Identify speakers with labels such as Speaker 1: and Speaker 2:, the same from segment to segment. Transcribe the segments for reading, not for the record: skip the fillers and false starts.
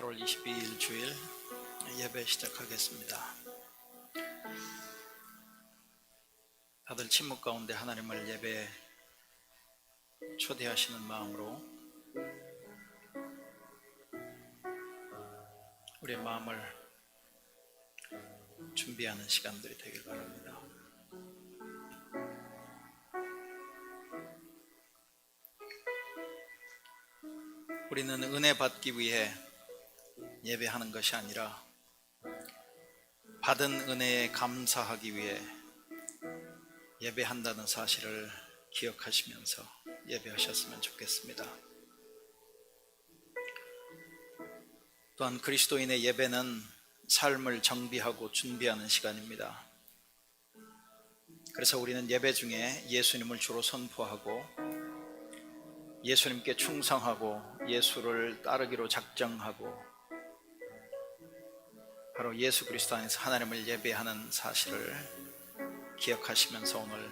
Speaker 1: 8월 22일 주일 예배 시작하겠습니다. 다들 침묵 가운데 하나님을 예배에 초대하시는 마음으로 우리의 마음을 준비하는 시간들이 되길 바랍니다. 우리는 은혜 받기 위해 예배하는 것이 아니라 받은 은혜에 감사하기 위해 예배한다는 사실을 기억하시면서 예배하셨으면 좋겠습니다. 또한 그리스도인의 예배는 삶을 정비하고 준비하는 시간입니다. 그래서 우리는 예배 중에 예수님을 주로 선포하고 예수님께 충성하고 예수를 따르기로 작정하고 바로 예수 그리스도 안에서 하나님을 예배하는 사실을 기억하시면서 오늘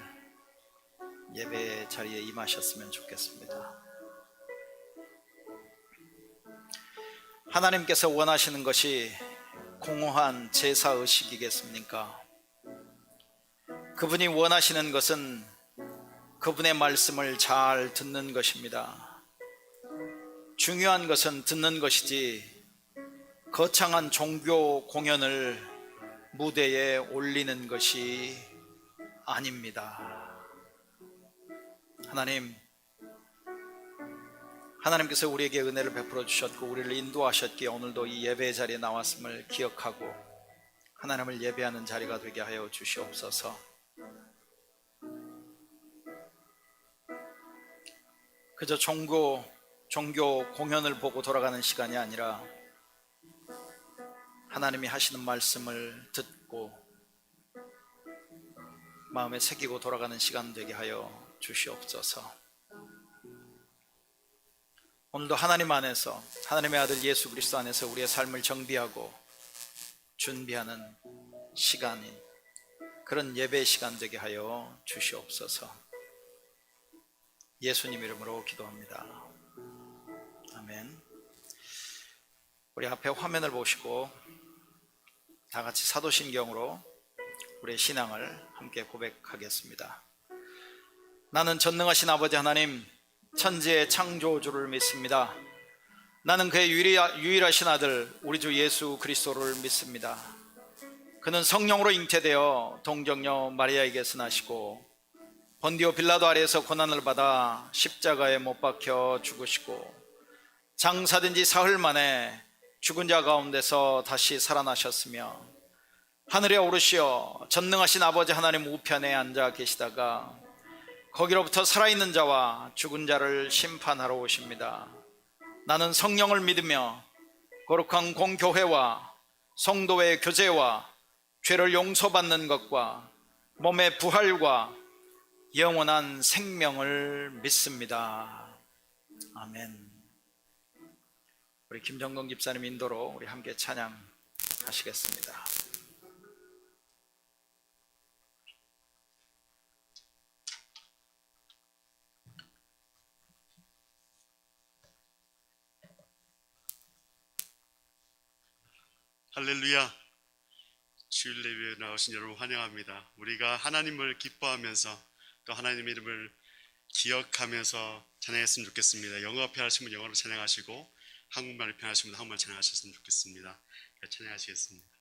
Speaker 1: 예배 자리에 임하셨으면 좋겠습니다. 하나님께서 원하시는 것이 공허한 제사의식이겠습니까? 그분이 원하시는 것은 그분의 말씀을 잘 듣는 것입니다. 중요한 것은 듣는 것이지 거창한 종교 공연을 무대에 올리는 것이 아닙니다. 하나님께서 우리에게 은혜를 베풀어 주셨고 우리를 인도하셨기에 오늘도 이 예배 자리에 나왔음을 기억하고 하나님을 예배하는 자리가 되게 하여 주시옵소서. 그저 종교 공연을 보고 돌아가는 시간이 아니라 하나님이 하시는 말씀을 듣고 마음에 새기고 돌아가는 시간 되게 하여 주시옵소서. 오늘도 하나님 안에서 하나님의 아들 예수 그리스도 안에서 우리의 삶을 정비하고 준비하는 시간인 그런 예배 시간 되게 하여 주시옵소서. 예수님 이름으로 기도합니다. 아멘. 우리 앞에 화면을 보시고 다 같이 사도신경으로 우리의 신앙을 함께 고백하겠습니다. 나는 전능하신 아버지 하나님 천지의 창조주를 믿습니다. 나는 그의 유일하신 아들 우리 주 예수 그리스도를 믿습니다. 그는 성령으로 잉태되어 동정녀 마리아에게서 나시고 본디오 빌라도 아래에서 고난을 받아 십자가에 못 박혀 죽으시고 장사된 지 사흘 만에 죽은 자 가운데서 다시 살아나셨으며 하늘에 오르시어 전능하신 아버지 하나님 우편에 앉아 계시다가 거기로부터 살아있는 자와 죽은 자를 심판하러 오십니다. 나는 성령을 믿으며 거룩한 공교회와 성도의 교제와 죄를 용서받는 것과 몸의 부활과 영원한 생명을 믿습니다. 아멘. 우리 김정동 집사님 인도로 우리 함께 찬양하시겠습니다.
Speaker 2: 할렐루야. 주일 예배에 나오신 여러분 환영합니다. 우리가 하나님을 기뻐하면서 또 하나님의 이름을 기억하면서 찬양했으면 좋겠습니다. 영어 앞에 하시면 영어로 찬양하시고 한국말을 편하시면 한국말 찬양하셨으면 좋겠습니다. 찬양하시겠습니다.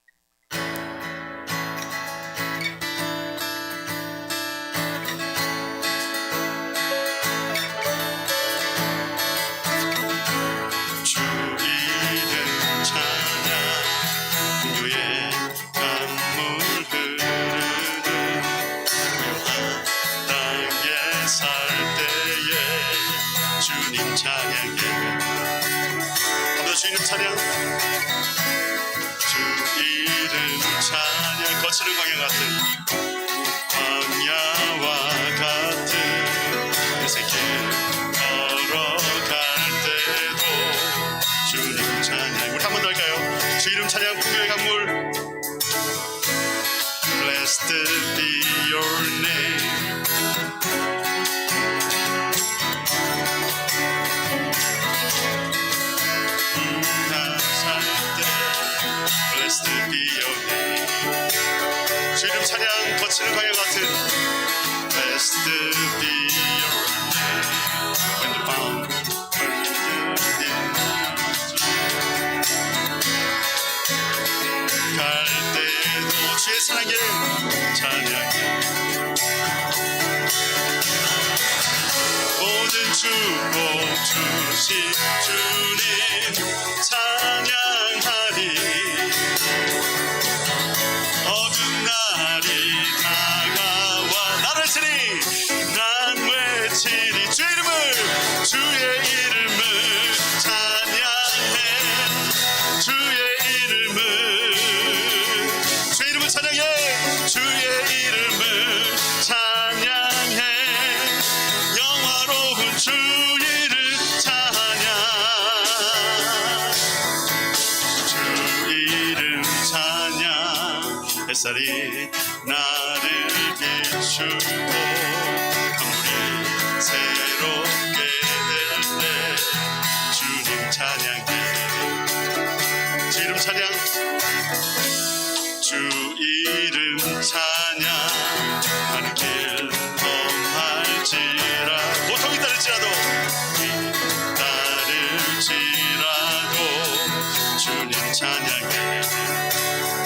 Speaker 2: 찬양 주 이름 찬양 거칠은 광야와 같은 요새길 걸어갈 때도 주님 찬양 우리 한 번 더 할까요? 주 이름 찬양 풍요의 강물 Blessed be your name 거치는 강야 같은 Blessed be your name when the fountain 갈 때도 주의 사랑에 찬양해 모든 축복 주신 주님 찬양하리 어두운 날이 다가와 나를 치리 난 외치리 주의 이름을 찬양해 주의 이름을 찬양해 주의 이름을 찬양해 영화로운 주 이름 찬양 주 이름 찬양 햇살이 나를 비추고 강물이 새롭게 될 때 주님 찬양해 주 이름 찬양 주 이름 찬양 하는 길 험할지라 고통이 따를지라도 주님 찬양해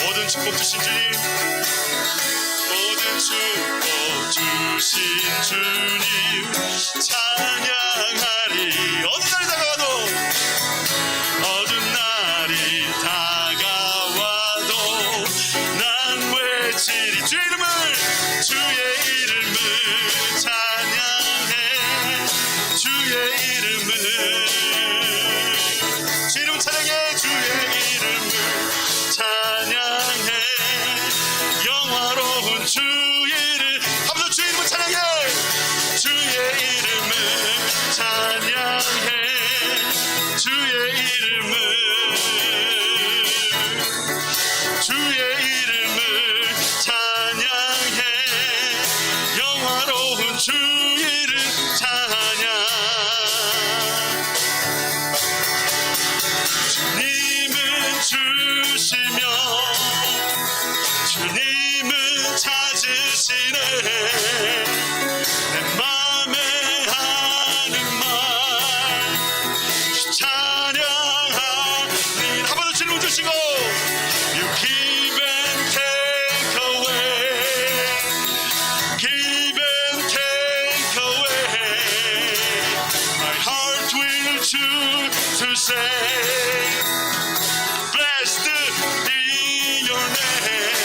Speaker 2: 모든 축복 주신 주님 모든 축복 주신 주님 찬양하리 어두운 날이 다가와도 어두운 날이 다가와도 난 외치리 주의 이름을 찬양해 주의 이름을 찬양해 주의 이름을 찬양해 영화로운 주 이름 한번 더 주의 이름을 찬양해 주의 이름을 찬양해 주의 이름을 찬양해 영화로운 주 이름 찬양 주님은 주시며 주님은 찾으시네 내 맘에 하는 말 찬양하니 한 번 더 주님을 주시고 You give and take away give and take away My heart will choose to say Blessed be your name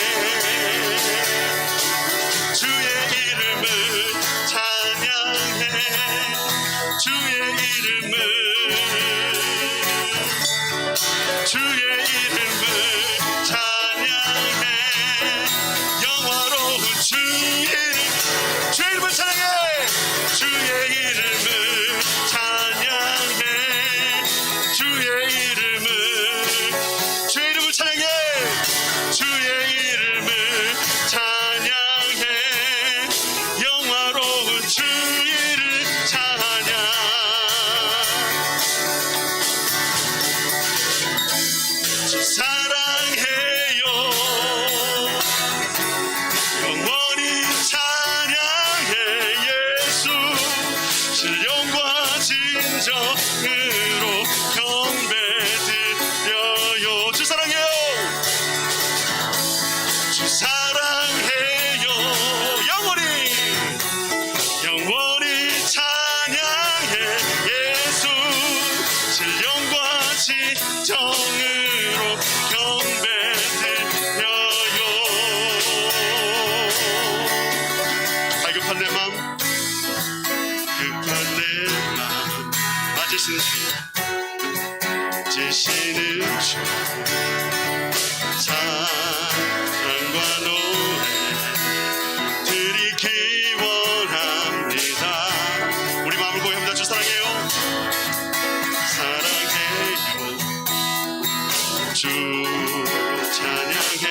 Speaker 2: 주의 이름을 찬양해 주의 이름을 찬양해 영화로운 주의 이름을 찬양해 주의 이름을 찬양해 주의 이름을 찬양해 주의 이름을 찬양해 영화로운 주 이름 찬양 주 사랑해요 영원히 찬양해 예수 신령과 진정으로 경배드려요 주 사랑해요 주 사랑해요 영원히 찬양해 예수 신령과 진정으로 경배드려요 다급한 내 맘 급한 내 맘 맞으시는 주 사랑과 노래 드리기 원합니다 우리 마음을 고백합니다 주 사랑해요 주 찬양해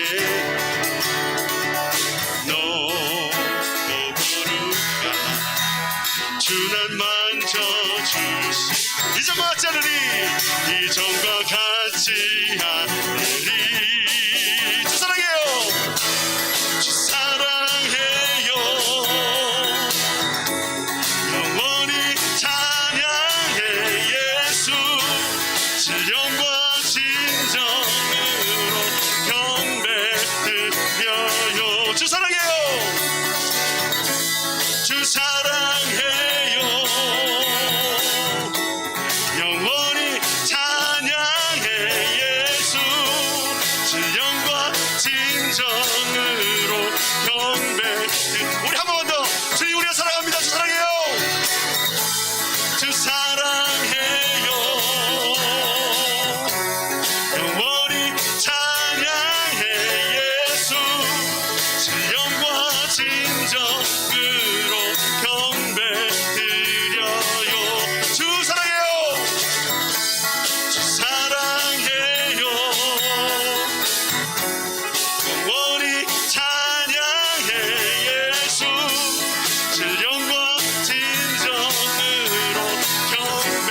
Speaker 2: 높고 거룩한 주 난 만져주시 이전과 같지 않으리 이전과 같지 않으리 진정으로 경배 드려요. 주 사랑해요. 주 사랑해요. 영원히 찬양해 예수. 진령과 진정으로 경배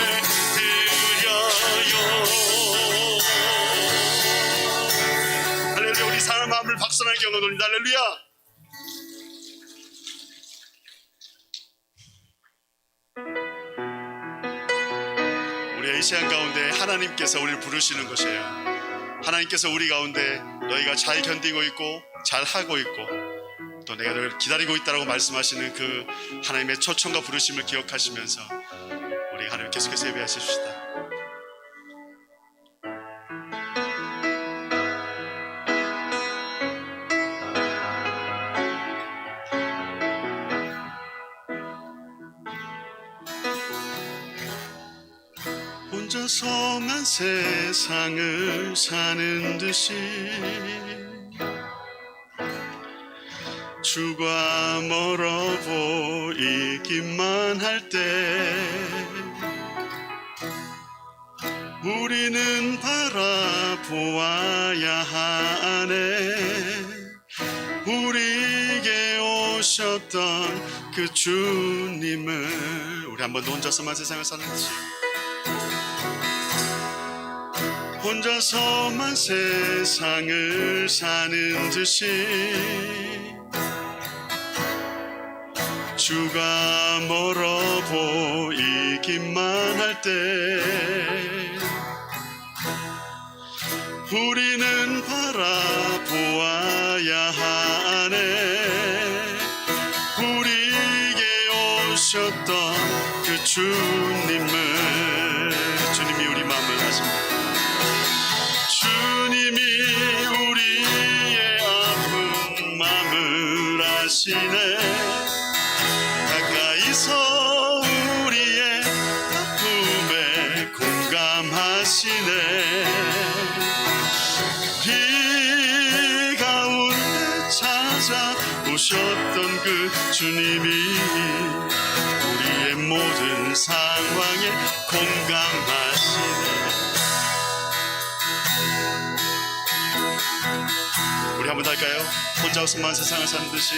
Speaker 2: 드려요. 할렐루야. 우리 사람 마음을 박선하게 경어 돌린다. 할렐루야. 우리의 이 시간 가운데 하나님께서 우리를 부르시는 것이에요. 하나님께서 우리 가운데 너희가 잘 견디고 있고 잘 하고 있고 또 내가 너를 기다리고 있다라고 말씀하시는 그 하나님의 초청과 부르심을 기억하시면서 우리 하나님 계속해서 예배하십시다. 혼자서만 세상을 사는 듯이 주가 멀어 보이기만 할 때 우리는 바라보아야 하네. 우리에게 오셨던 그 주님을. 우리 한 번 더 혼자서만 세상을 사는 듯이 혼자서만 세상을 사는 듯이 주가 멀어 보이기만 할 때 우리는 바라보아야 하네. 우리에게 오셨던 그 주님을. 주님이 우리 마음을 아십니다. 주님이 우리의 아픈 마음을 아시네. 가까이서 우리의 아픔에 공감하시네. 우리 가운데 찾아오셨던 그 주님이 우리의 모든 상황에 공감하시네. 우리 한번 할까요? 혼자서만 세상을 사는 듯이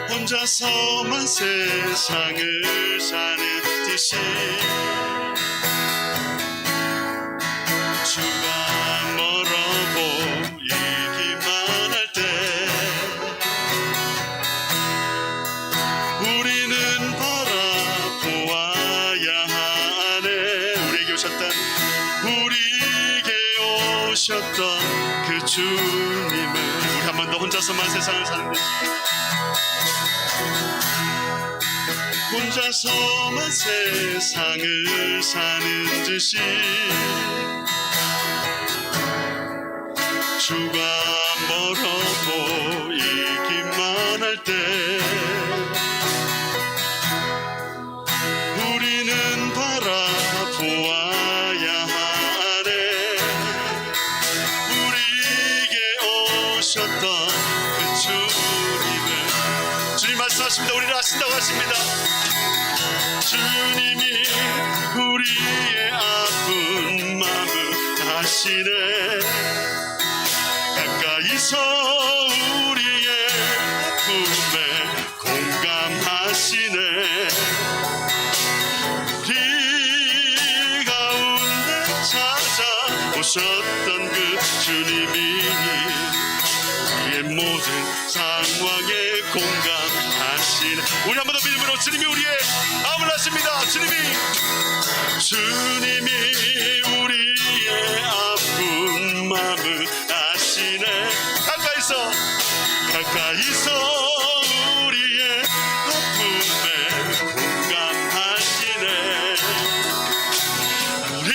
Speaker 2: 혼자서만 세상을 사는 듯이 주가 멀어 보이기만 할 때 우리는 바라보아야 하네. 우리에게 오셨던 그 주님을. 우리 한 번 더 혼자서만 세상을 사는 듯이 혼자서만 세상을 사는 듯이 주가 멀어 보이기만 할 때 우리는 바라보아야 하네. 우리에게 오셨던 그 주님을. 주님 말씀하십니다. 우리를 아신다고 하십니다. 주님이 우리의 아픈 마음을 아시네. 가까이서 우리의 아픔에 공감하시네. 우리 가운데 찾아오셨던 그 주님이 우리의 모든 상황에 공감하시네. 우리 한 번 더 믿음으로 주님이 우리의 마음을 아십니다. 주님이 우리의 아픈 마음을 아시네. 가까이서 우리의 아픔에 공감하시네. 우리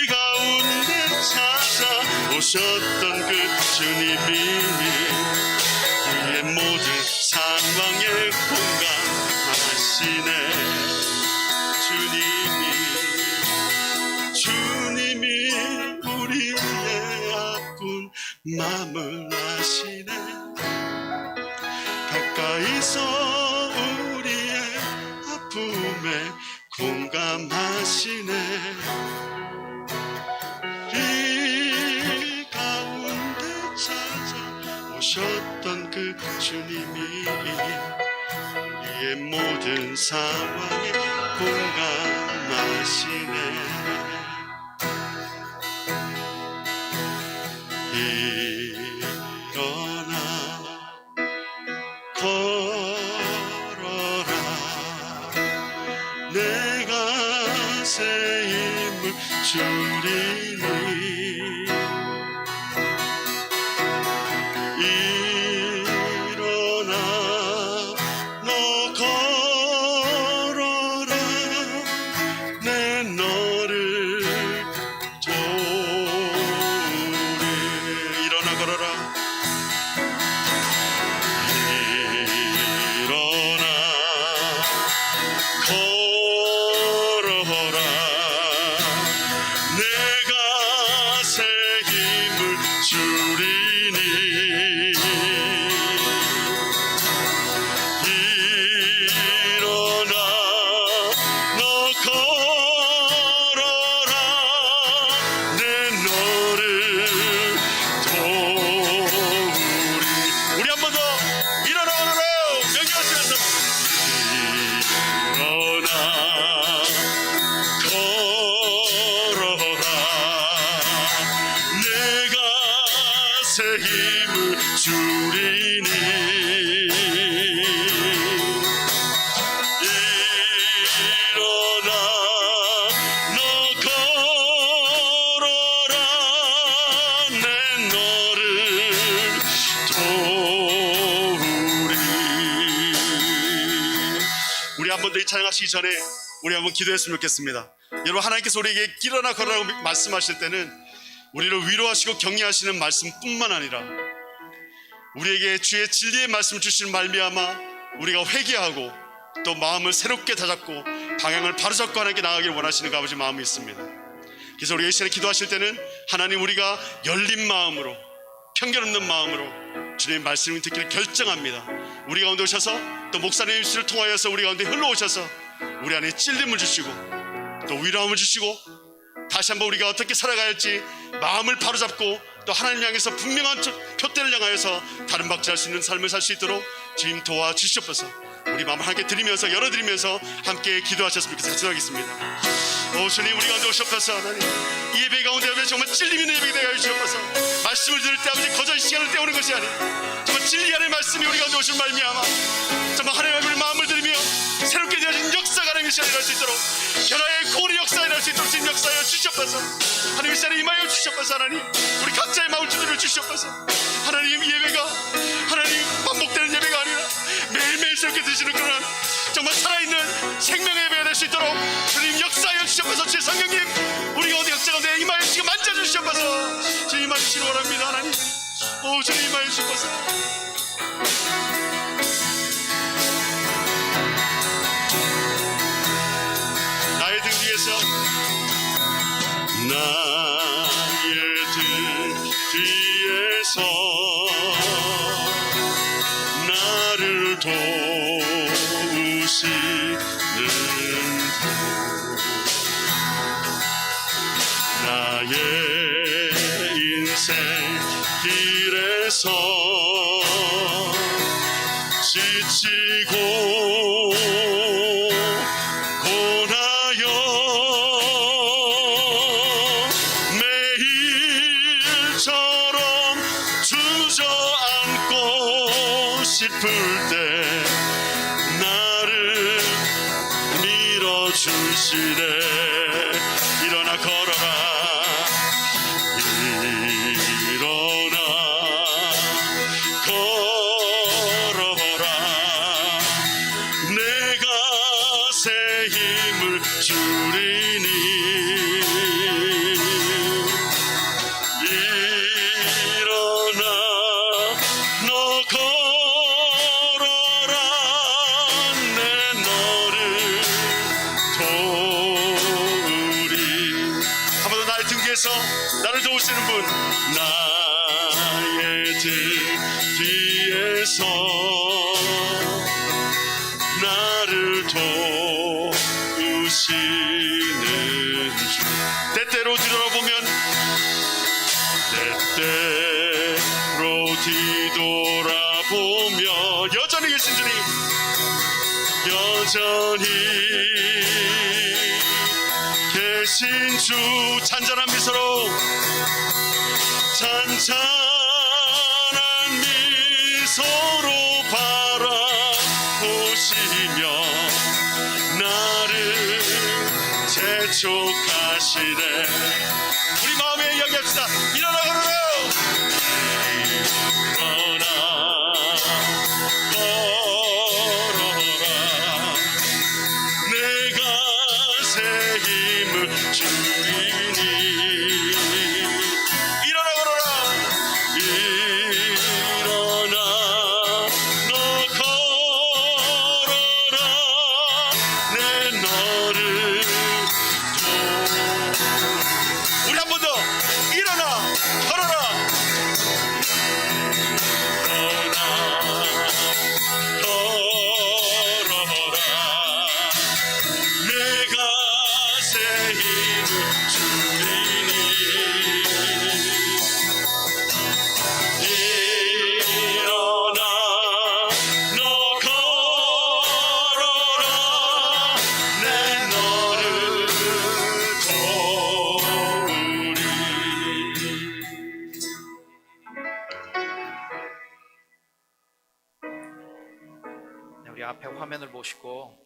Speaker 2: 가운데 찾아오셨던 그 주님이 우리의 모든 상황에 공감하시네. 주님이 우리의 아픈 마음을 아시네. 오셔서 우리의 아픔에 공감하시네. 우리 가운데 찾아오셨던 그 주님이 우리의 모든 상황에 공감하시네. 일어나 걸어라. 내가 새 힘을 주리니. 일어나 너 걸어라. 내 너를 도우리. 일어나 걸어라. 일어나 걸어라. 내가 새 힘을 주리니. 일어나 너 걸어라. 내 너를 도우리. 우리 한 번 더 일어나 걸어라. 명령하시면서 일어나 걸어라. 내가 새 힘을 주리니. 일어나 너 걸어라. 내 너를 도우리. 우리 한 번 더 이 찬양하시기 전에 우리 한번 기도했으면 좋겠습니다. 여러분, 하나님께서 우리에게 일어나 걸으라고 말씀하실 때는 우리를 위로하시고 격려하시는 말씀뿐만 아니라 우리에게 주의 진리의 말씀을 주시는 말미암아 우리가 회개하고 또 마음을 새롭게 다잡고 방향을 바로잡고 하나님께 나아가기를 원하시는 그 아버지 마음이 있습니다. 그래서 우리가 이 시간에 기도하실 때는 하나님, 우리가 열린 마음으로, 편견 없는 마음으로 주님의 말씀을 듣기를 결정합니다. 우리 가운데 오셔서 또 목사님 씨를 통하여서 우리 가운데 흘러오셔서 우리 안에 찔림을 주시고 또 위로함을 주시고 다시 한번 우리가 어떻게 살아가야 할지 마음을 바로잡고 또 하나님 향해서 분명한 표대를 향하여서 다른 박질할 수 있는 삶을 살 수 있도록 주님 도와주시옵소서. 우리 마음을 함께 드리면서 열어드리면서 함께 기도하셨으면 좋겠습니다. 기도하겠습니다. 오 주님, 우리 가운데 오셔서 하나님, 이 예배 가운데 정말 찔림 있는 예배가 되어 주옵소서. 말씀을 들을 때 아버지 거저 시간을 때우는 것이 아니라 정말 진리 안의 말씀이 우리 가운데 오신 말미암아 정말 하나님의 마음을 들으며 새롭게 되어진 역사가 하나님의 시간이 날 수 있도록 변화의 고리 역사가 날 수 있도록 주님 역사하여 주시옵소서. 하나님의 시간에 임하여 주시옵소서. 하나님, 우리 각자의 마음을 두드려 주시옵소서. 하나님, 예배가 하나님 반복되는 예배가 아니라 매일매일 새롭게 드시는 그런 정말 살아있는 생명의 예배가 될 수 있도록 주님 역사하여 주시옵소서. 주의 성령님, 우리 가운데 각자 가운데 임하여 주시고 만져주시옵소서. 주님 임하여 주시기 원합니다. 하나님, 오 주님 임하여 주시옵소서. 나의 등 뒤에서 나의 등 뒤에서 나를 도우시는 분, 나의 인생 길에서 지치고 고나여 매일처럼 주저앉고 싶을 때 나를 밀어주시네. 일어나 걸어라. 일어나 걸어라. 내가 새 힘을 주리니. 일어나 너 걸어라. 내 너를 도우리. 한 번 더 나의 등 뒤에서 나를 도우시는 분, 나의 등 뒤에서 보며 여전히 계신 주님, 여전히 계신 주, 잔잔한 미소로 잔잔한 미소로 바라보시며 나를 재촉하시네. 우리 마음에 이야기합시다. 일어나 걸어라. 일어나 걸어라. 내가 새 힘을 주리니. 일어나 걸어라. 일어나 너 걸어라. 내 너를 우리 한 번 더 일어나 걸어라. 일어나 걸어라. 내가 새 힘을 주리니. 일어나 너 걸어라. 내 너를 도우리.
Speaker 1: 우리 앞에 화면을 보시고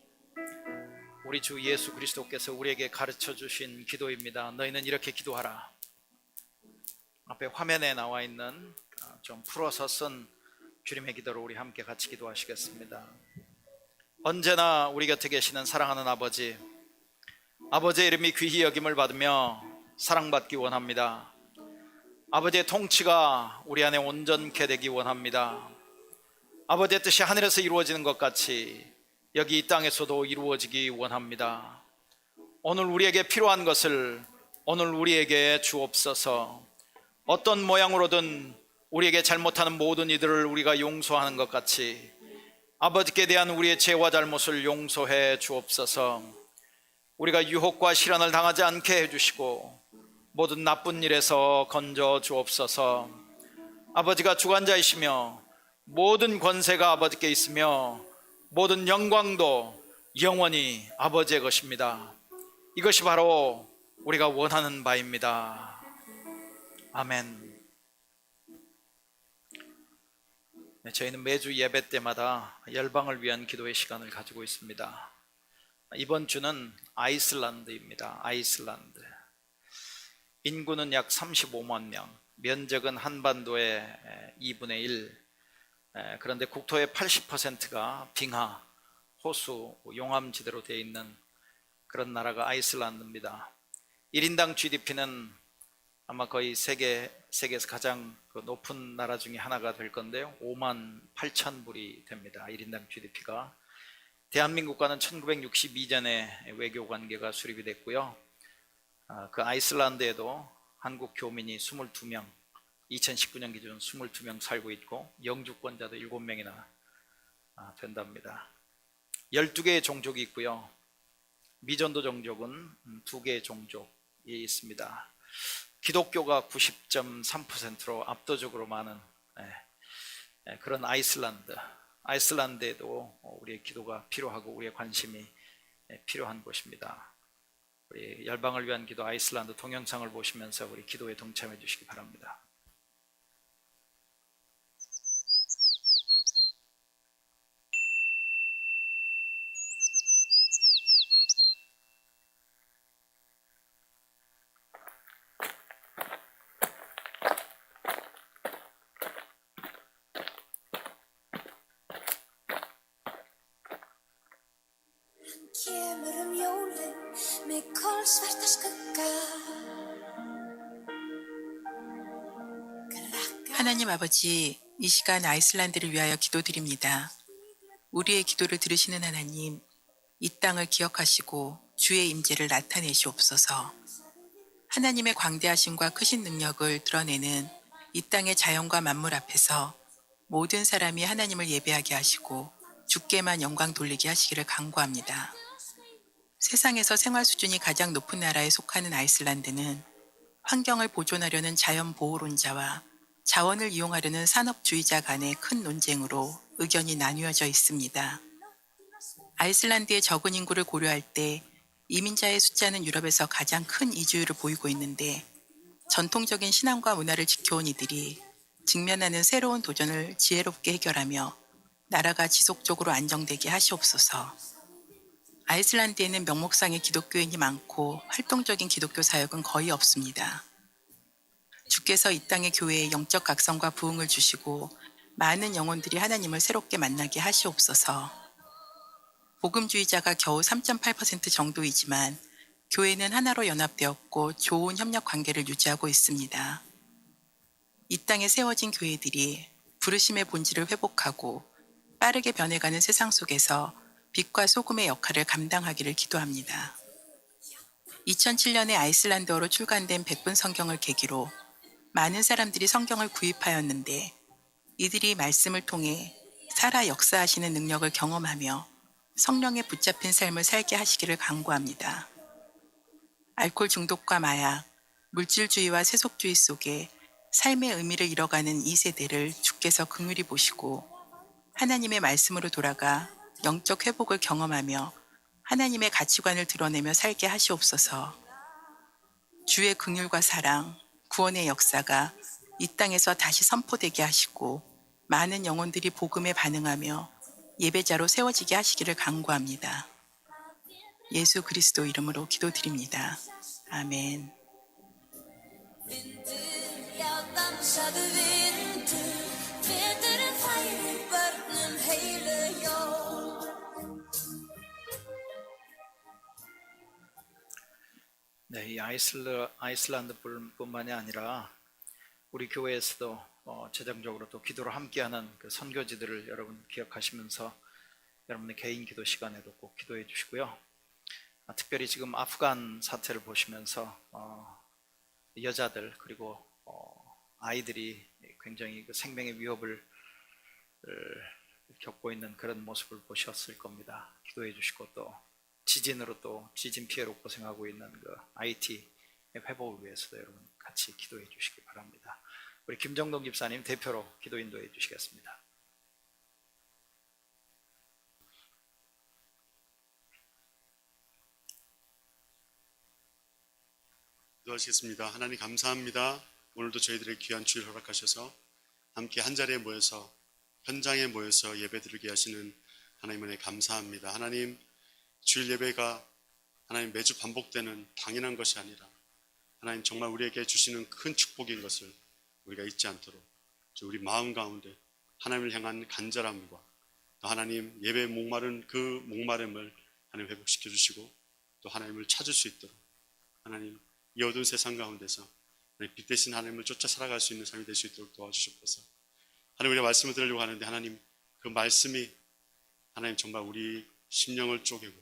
Speaker 1: 우리 주 예수 그리스도께서 우리에게 가르쳐 주신 기도입니다. 너희는 이렇게 기도하라. 앞에 화면에 나와 있는 좀 풀어서 쓴 주님의 기도를 우리 함께 같이 기도하시겠습니다. 언제나 우리 곁에 계시는 사랑하는 아버지, 아버지의 이름이 귀히 여김을 받으며 사랑받기 원합니다. 아버지의 통치가 우리 안에 온전케 되기 원합니다. 아버지의 뜻이 하늘에서 이루어지는 것 같이 여기 이 땅에서도 이루어지기 원합니다. 오늘 우리에게 필요한 것을 오늘 우리에게 주옵소서. 어떤 모양으로든 우리에게 잘못하는 모든 이들을 우리가 용서하는 것 같이 아버지께 대한 우리의 죄와 잘못을 용서해 주옵소서. 우리가 유혹과 시련을 당하지 않게 해주시고 모든 나쁜 일에서 건져 주옵소서. 아버지가 주관자이시며 모든 권세가 아버지께 있으며 모든 영광도 영원히 아버지의 것입니다. 이것이 바로 우리가 원하는 바입니다. 아멘. 네, 저희는 매주 예배 때마다 열방을 위한 기도의 시간을 가지고 있습니다. 이번 주는 아이슬란드입니다. 아이슬란드. 인구는 약 35만 명, 면적은 한반도의 2분의 1. 그런데 국토의 80%가 빙하, 호수, 용암지대로 되어 있는 그런 나라가 아이슬란드입니다. 1인당 GDP는 아마 거의 세계에서 가장 높은 나라 중에 하나가 될 건데요. 5만 8천 불이 됩니다. 1인당 GDP가. 대한민국과는 1962년에 외교 관계가 수립이 됐고요. 그 아이슬란드에도 한국 교민이 22명, 2019년 기준 22명 살고 있고 영주권자도 7명이나 된답니다. 12개의 종족이 있고요. 미전도 종족은 2개의 종족이 있습니다. 기독교가 90.3%로 압도적으로 많은 그런 아이슬란드에도 우리의 기도가 필요하고 우리의 관심이 필요한 곳입니다. 우리 열방을 위한 기도 아이슬란드 동영상을 보시면서 우리 기도에 동참해 주시기 바랍니다.
Speaker 3: Kemur jólin með kolsvarta skugga.
Speaker 4: 하나님 아버지, 이 시간 아이슬란드를 위하여 기도드립니다. 우리의 기도를 들으시는 하나님, 이 땅을 기억하시고 주의 임재를 나타내시옵소서. 하나님의 광대하심과 크신 능력을 드러내는 이 땅의 자연과 만물 앞에서 모든 사람이 하나님을 예배하게 하시고 주께만 영광 돌리게 하시기를 간구합니다. 세상에서 생활 수준이 가장 높은 나라에 속하는 아이슬란드는 환경을 보존하려는 자연보호론자와 자원을 이용하려는 산업주의자 간의 큰 논쟁으로 의견이 나뉘어져 있습니다. 아이슬란드의 적은 인구를 고려할 때 이민자의 숫자는 유럽에서 가장 큰 이주율을 보이고 있는데 전통적인 신앙과 문화를 지켜온 이들이 직면하는 새로운 도전을 지혜롭게 해결하며 나라가 지속적으로 안정되게 하시옵소서. 아이슬란드에는 명목상의 기독교인이 많고 활동적인 기독교 사역은 거의 없습니다. 주께서 이 땅의 교회에 영적 각성과 부흥을 주시고 많은 영혼들이 하나님을 새롭게 만나게 하시옵소서. 복음주의자가 겨우 3.8% 정도이지만 교회는 하나로 연합되었고 좋은 협력 관계를 유지하고 있습니다. 이 땅에 세워진 교회들이 부르심의 본질을 회복하고 빠르게 변해가는 세상 속에서 빛과 소금의 역할을 감당하기를 기도합니다. 2007년에 아이슬란드어로 출간된 백분 성경을 계기로 많은 사람들이 성경을 구입하였는데 이들이 말씀을 통해 살아 역사하시는 능력을 경험하며 성령에 붙잡힌 삶을 살게 하시기를 간구합니다. 알코올 중독과 마약, 물질주의와 세속주의 속에 삶의 의미를 잃어가는 이 세대를 주께서 긍휼히 보시고 하나님의 말씀으로 돌아가 영적 회복을 경험하며 하나님의 가치관을 드러내며 살게 하시옵소서. 주의 긍휼과 사랑, 구원의 역사가 이 땅에서 다시 선포되게 하시고 많은 영혼들이 복음에 반응하며 예배자로 세워지게 하시기를 간구합니다. 예수 그리스도 이름으로 기도드립니다. 아멘.
Speaker 3: Já dansaðu vindur, veturinn færir börnum heilu jól.
Speaker 1: 네, 이 아이슬란드뿐만이 아니라 우리 교회에서도 재정적으로 또 기도를 함께하는 그 선교지들을 여러분 기억하시면서 여러분의 개인 기도 시간에도 꼭 기도해 주시고요. 특별히 지금 아프간 사태를 보시면서 여자들 그리고 아이들이 굉장히 그 생명의 위협을 겪고 있는 그런 모습을 보셨을 겁니다. 기도해 주시고 또 지진으로 또 지진 피해로 고생하고 있는 그 IT 회복을 위해서도 여러분 같이 기도해 주시기 바랍니다. 우리 김정동 집사님 대표로 기도 인도해 주시겠습니다.
Speaker 2: 기도하시겠습니다. 하나님 감사합니다. 오늘도 저희들의 귀한 주일 허락하셔서 함께 한 자리에 모여서 현장에 모여서 예배드리게 하시는 하나님 은혜 감사합니다. 하나님 주일 예배가 하나님 매주 반복되는 당연한 것이 아니라 하나님 정말 우리에게 주시는 큰 축복인 것을 우리가 잊지 않도록 우리 마음 가운데 하나님을 향한 간절함과 또 하나님 예배에 목마른 그 목마름을 하나님 회복시켜 주시고 또 하나님을 찾을 수 있도록 하나님 이 어두운 세상 가운데서 빛 대신 하나님을 쫓아 살아갈 수 있는 삶이 될 수 있도록 도와주시옵소서. 하나님 우리가 말씀을 들으려고 하는데 하나님 그 말씀이 하나님 정말 우리 심령을 쪼개고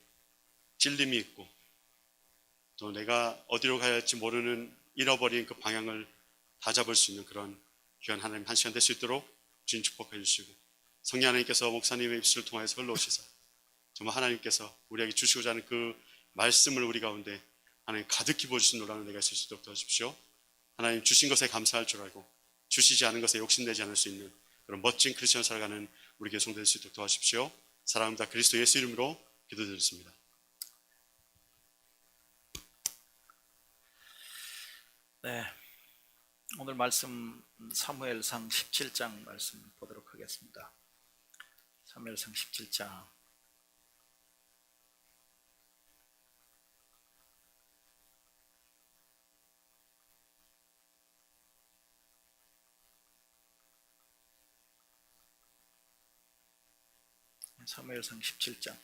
Speaker 2: 찔림이 있고 또 내가 어디로 가야 할지 모르는 잃어버린 그 방향을 다잡을 수 있는 그런 귀한 하나님 한 시간 될 수 있도록 주님 축복해 주시고 성령 하나님께서 목사님의 입술을 통하여서 흘러오시사 정말 하나님께서 우리에게 주시고자 하는 그 말씀을 우리 가운데 하나님 가득히 부어주신 노라는 내가 있을 수 있도록 도와주십시오. 하나님 주신 것에 감사할 줄 알고 주시지 않은 것에 욕심내지 않을 수 있는 그런 멋진 크리스천 살아가는 우리 교성 될 수 있도록 도와주십시오. 사랑합니다. 그리스도 예수 이름으로 기도드렸습니다.
Speaker 1: 네, 오늘 말씀 사무엘상 17장 말씀 보도록 하겠습니다. 사무엘상 17장 사무엘상 17장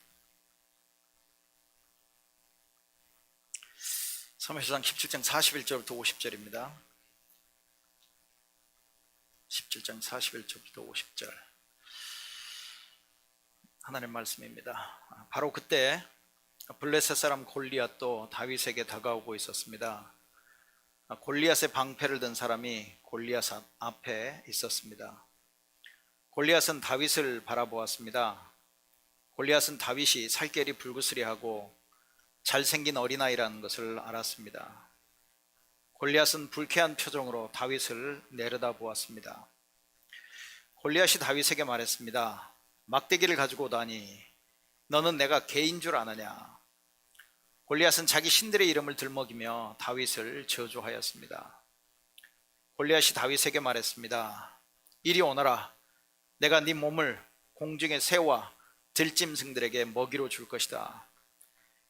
Speaker 1: 사무엘상 17장 41절부터 50절입니다. 17장 41절부터 50절 하나님 말씀입니다. 바로 그때 블레셋 사람 골리앗도 다윗에게 다가오고 있었습니다. 골리앗의 방패를 든 사람이 골리앗 앞에 있었습니다. 골리앗은 다윗을 바라보았습니다. 골리앗은 다윗이 살결이 불그스리하고 잘생긴 어린아이라는 것을 알았습니다. 골리앗은 불쾌한 표정으로 다윗을 내려다보았습니다. 골리앗이 다윗에게 말했습니다. 막대기를 가지고 오다니 너는 내가 개인 줄 아느냐? 골리앗은 자기 신들의 이름을 들먹이며 다윗을 저주하였습니다. 골리앗이 다윗에게 말했습니다. 이리 오너라. 내가 네 몸을 공중의 새와 들짐승들에게 먹이로 줄 것이다.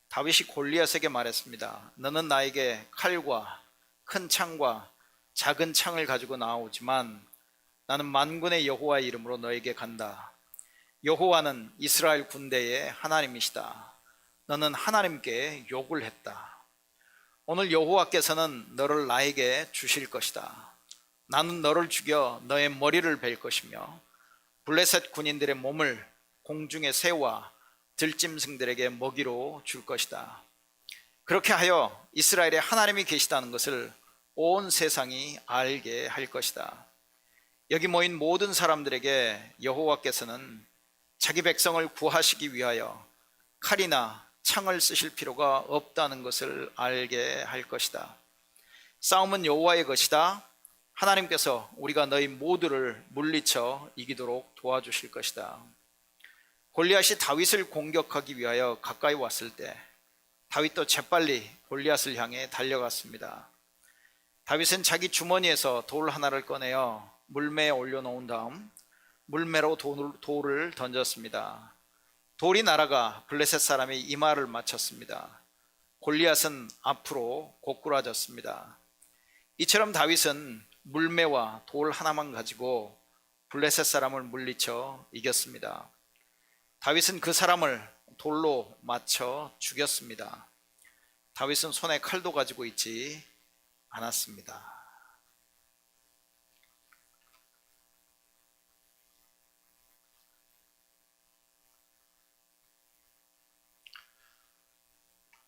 Speaker 1: 다윗이 골리앗에게 말했습니다. 너는 나에게 칼과 큰 창과 작은 창을 가지고 나오지만 나는 만군의 여호와의 이름으로 너에게 간다. 여호와는 이스라엘 군대의 하나님이시다. 너는 하나님께 욕을 했다. 오늘 여호와께서는 너를 나에게 주실 것이다. 나는 너를 죽여 너의 머리를 벨 것이며 블레셋 군인들의 몸을 공중의 새와 들짐승들에게 먹이로 줄 것이다. 그렇게 하여 이스라엘에 하나님이 계시다는 것을 온 세상이 알게 할 것이다. 여기 모인 모든 사람들에게 여호와께서는 자기 백성을 구하시기 위하여 칼이나 창을 쓰실 필요가 없다는 것을 알게 할 것이다. 싸움은 여호와의 것이다. 하나님께서 우리가 너희 모두를 물리쳐 이기도록 도와주실 것이다. 골리앗이 다윗을 공격하기 위하여 가까이 왔을 때 다윗도 재빨리 골리앗을 향해 달려갔습니다. 다윗은 자기 주머니에서 돌 하나를 꺼내어 물매에 올려놓은 다음 물매로 돌을 던졌습니다. 돌이 날아가 블레셋 사람의 이마를 맞췄습니다. 골리앗은 앞으로 고꾸라졌습니다. 이처럼 다윗은 물매와 돌 하나만 가지고 블레셋 사람을 물리쳐 이겼습니다. 다윗은 그 사람을 돌로 맞춰 죽였습니다. 다윗은 손에 칼도 가지고 있지 않았습니다.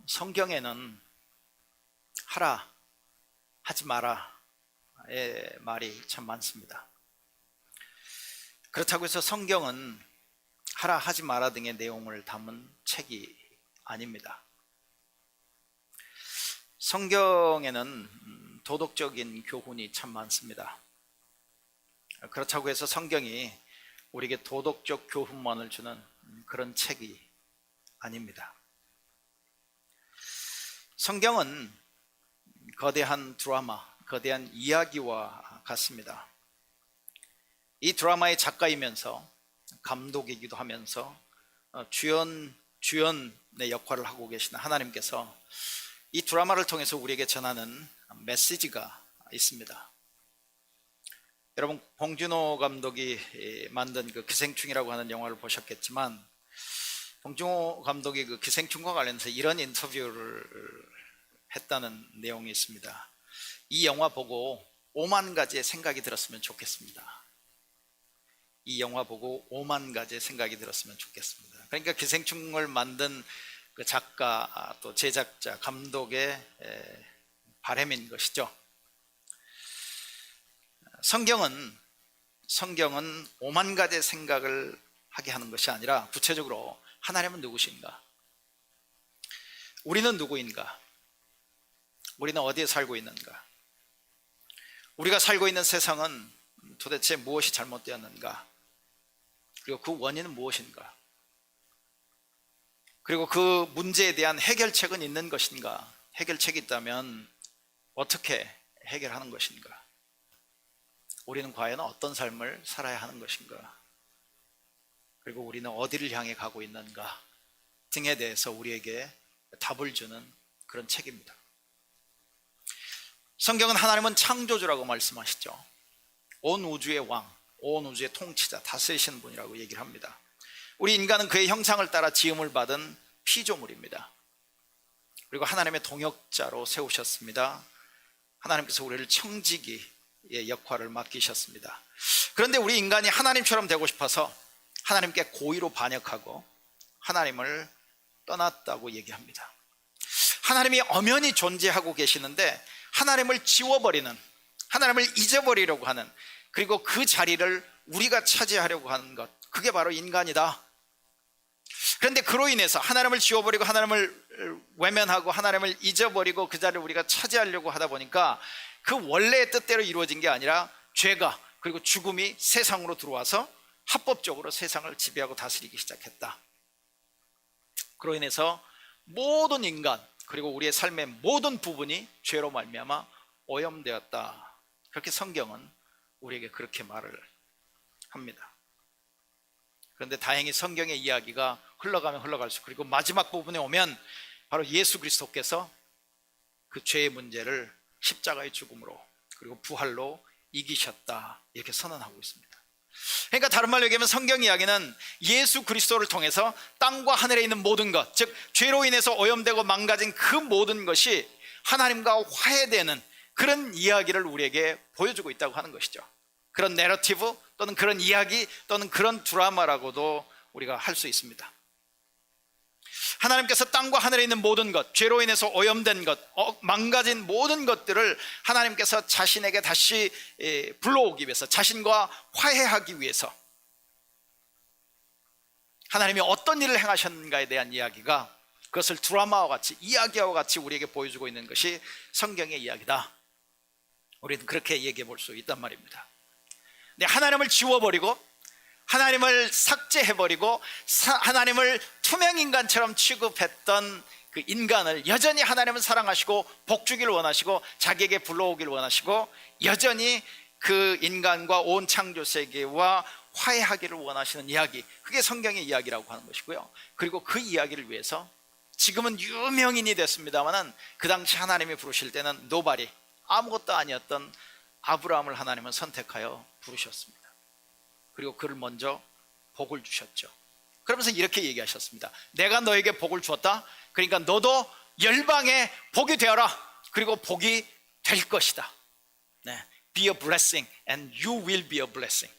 Speaker 1: 성경에는 하라, 하지 마라의 말이 참 많습니다. 그렇다고 해서 성경은 하라, 하지 마라 등의 내용을 담은 책이 아닙니다. 성경에는 도덕적인 교훈이 참 많습니다. 그렇다고 해서 성경이 우리에게 도덕적 교훈만을 주는 그런 책이 아닙니다. 성경은 거대한 드라마, 거대한 이야기와 같습니다. 이 드라마의 작가이면서 감독이기도 하면서 주연의 역할을 하고 계시는 하나님께서 이 드라마를 통해서 우리에게 전하는 메시지가 있습니다. 여러분, 봉준호 감독이 만든 그 기생충이라고 하는 영화를 보셨겠지만 봉준호 감독이 그 기생충과 관련해서 이런 인터뷰를 했다는 내용이 있습니다. 이 영화 보고 5만 가지의 생각이 들었으면 좋겠습니다. 이 영화 보고 5만 가지의 생각이 들었으면 좋겠습니다. 그러니까 기생충을 만든 그 작가, 또 제작자, 감독의 바람인 것이죠. 성경은 5만 가지의 생각을 하게 하는 것이 아니라 구체적으로 하나님은 누구신가? 우리는 누구인가? 우리는 어디에 살고 있는가? 우리가 살고 있는 세상은 도대체 무엇이 잘못되었는가? 그리고 그 원인은 무엇인가? 그리고 그 문제에 대한 해결책은 있는 것인가? 해결책이 있다면 어떻게 해결하는 것인가? 우리는 과연 어떤 삶을 살아야 하는 것인가? 그리고 우리는 어디를 향해 가고 있는가 등에 대해서 우리에게 답을 주는 그런 책입니다. 성경은 하나님은 창조주라고 말씀하시죠. 온 우주의 왕, 온 우주의 통치자, 다스리시는 분이라고 얘기를 합니다. 우리 인간은 그의 형상을 따라 지음을 받은 피조물입니다. 그리고 하나님의 동역자로 세우셨습니다. 하나님께서 우리를 청지기의 역할을 맡기셨습니다. 그런데 우리 인간이 하나님처럼 되고 싶어서 하나님께 고의로 반역하고 하나님을 떠났다고 얘기합니다. 하나님이 엄연히 존재하고 계시는데 하나님을 지워버리는, 하나님을 잊어버리려고 하는, 그리고 그 자리를 우리가 차지하려고 하는 것, 그게 바로 인간이다. 그런데 그로 인해서 하나님을 지워버리고 하나님을 외면하고 하나님을 잊어버리고 그 자리를 우리가 차지하려고 하다 보니까 그 원래의 뜻대로 이루어진 게 아니라 죄가 그리고 죽음이 세상으로 들어와서 합법적으로 세상을 지배하고 다스리기 시작했다. 그로 인해서 모든 인간 그리고 우리의 삶의 모든 부분이 죄로 말미암아 오염되었다. 그렇게 성경은 우리에게 그렇게 말을 합니다. 그런데 다행히 성경의 이야기가 흘러가면 흘러갈수록 그리고 마지막 부분에 오면 바로 예수 그리스도께서 그 죄의 문제를 십자가의 죽음으로 그리고 부활로 이기셨다 이렇게 선언하고 있습니다. 그러니까 다른 말로 얘기하면 성경 이야기는 예수 그리스도를 통해서 땅과 하늘에 있는 모든 것, 즉 죄로 인해서 오염되고 망가진 그 모든 것이 하나님과 화해되는 그런 이야기를 우리에게 보여주고 있다고 하는 것이죠. 그런 내러티브 또는 그런 이야기 또는 그런 드라마라고도 우리가 할 수 있습니다. 하나님께서 땅과 하늘에 있는 모든 것, 죄로 인해서 오염된 것, 망가진 모든 것들을 하나님께서 자신에게 다시 불러오기 위해서, 자신과 화해하기 위해서 하나님이 어떤 일을 행하셨는가에 대한 이야기가 그것을 드라마와 같이, 이야기와 같이 우리에게 보여주고 있는 것이 성경의 이야기다. 우리는 그렇게 얘기해 볼 수 있단 말입니다. 근데 하나님을 지워버리고 하나님을 삭제해버리고 하나님을 투명인간처럼 취급했던 그 인간을 여전히 하나님은 사랑하시고 복 주기를 원하시고 자기에게 불러오기를 원하시고 여전히 그 인간과 온 창조세계와 화해하기를 원하시는 이야기, 그게 성경의 이야기라고 하는 것이고요. 그리고 그 이야기를 위해서 지금은 유명인이 됐습니다마는 그 당시 하나님이 부르실 때는 nobody, 아무것도 아니었던 아브라함을 하나님은 선택하여 부르셨습니다. 그리고 그를 먼저 복을 주셨죠. 그러면서 이렇게 얘기하셨습니다. 내가 너에게 복을 주었다. 그러니까 너도 열방에 복이 되어라. 그리고 복이 될 것이다. 네, be a blessing and you will be a blessing.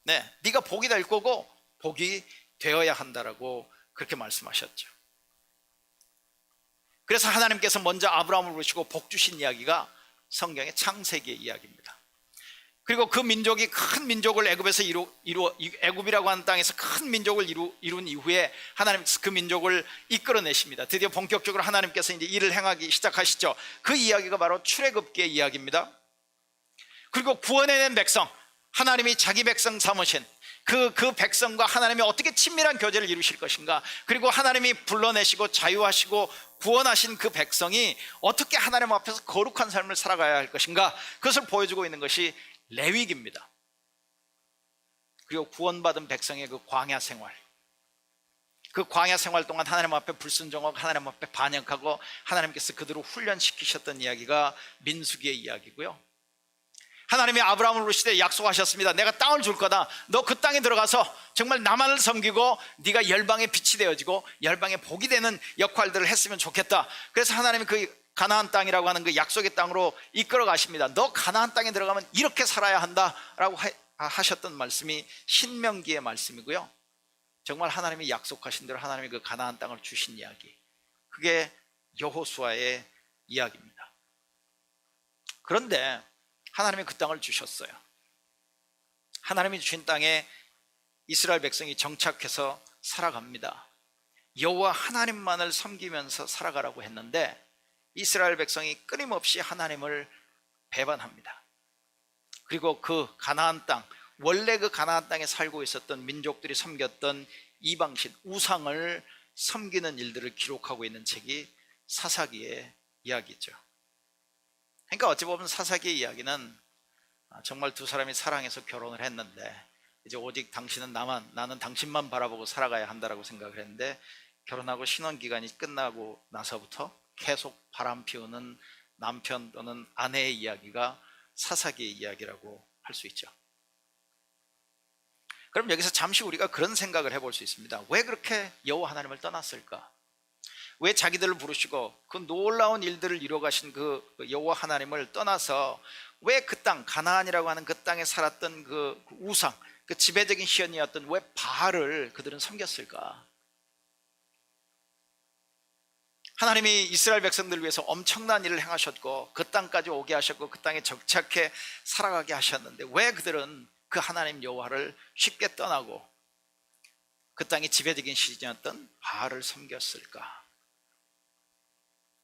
Speaker 1: 네, 네가 복이 될 거고 복이 되어야 한다라고 그렇게 말씀하셨죠. 그래서 하나님께서 먼저 아브라함을 부르시고 복 주신 이야기가 성경의 창세기의 이야기입니다. 그리고 그 민족이 큰 민족을 애굽에서 애굽이라고 하는 땅에서 큰 민족을 이룬 이후에 하나님께서 그 민족을 이끌어내십니다. 드디어 본격적으로 하나님께서 이제 일을 행하기 시작하시죠. 그 이야기가 바로 출애굽기의 이야기입니다. 그리고 구원해낸 백성, 하나님이 자기 백성 삼으신 그 백성과 하나님이 어떻게 친밀한 교제를 이루실 것인가, 그리고 하나님이 불러내시고 자유하시고 구원하신 그 백성이 어떻게 하나님 앞에서 거룩한 삶을 살아가야 할 것인가, 그것을 보여주고 있는 것이 레위기입니다. 그리고 구원받은 백성의 그 광야 생활, 그 광야 생활 동안 하나님 앞에 불순종하고 하나님 앞에 반역하고 하나님께서 그들을 훈련시키셨던 이야기가 민수기의 이야기고요. 하나님이 아브라함을 부르시되 약속하셨습니다. 내가 땅을 줄 거다. 너 그 땅에 들어가서 정말 나만을 섬기고 네가 열방의 빛이 되어지고 열방의 복이 되는 역할들을 했으면 좋겠다. 그래서 하나님이 그 가나안 땅이라고 하는 그 약속의 땅으로 이끌어 가십니다. 너 가나안 땅에 들어가면 이렇게 살아야 한다라고 하셨던 말씀이 신명기의 말씀이고요. 정말 하나님이 약속하신 대로 하나님이 그 가나안 땅을 주신 이야기, 그게 여호수아의 이야기입니다. 그런데 하나님이 그 땅을 주셨어요. 하나님이 주신 땅에 이스라엘 백성이 정착해서 살아갑니다. 여호와 하나님만을 섬기면서 살아가라고 했는데 이스라엘 백성이 끊임없이 하나님을 배반합니다. 그리고 그 가나안 땅, 원래 그 가나안 땅에 살고 있었던 민족들이 섬겼던 이방신, 우상을 섬기는 일들을 기록하고 있는 책이 사사기의 이야기죠. 그러니까 어찌 보면 사사기의 이야기는 정말 두 사람이 사랑해서 결혼을 했는데 이제 오직 당신은 나는 당신만 바라보고 살아가야 한다라고 생각을 했는데 결혼하고 신혼기간이 끝나고 나서부터 계속 바람 피우는 남편 또는 아내의 이야기가 사사기의 이야기라고 할 수 있죠. 그럼 여기서 잠시 우리가 그런 생각을 해볼 수 있습니다. 왜 그렇게 여호와 하나님을 떠났을까? 왜 자기들을 부르시고 그 놀라운 일들을 이루어가신 그 여호와 하나님을 떠나서 왜 그 땅, 가나안이라고 하는 그 땅에 살았던 그 우상, 그 지배적인 신이었던 왜 바알을 그들은 섬겼을까? 하나님이 이스라엘 백성들을 위해서 엄청난 일을 행하셨고 그 땅까지 오게 하셨고 그 땅에 정착해 살아가게 하셨는데 왜 그들은 그 하나님 여호와를 쉽게 떠나고 그 땅의 지배적인 신이었던 바알을 섬겼을까?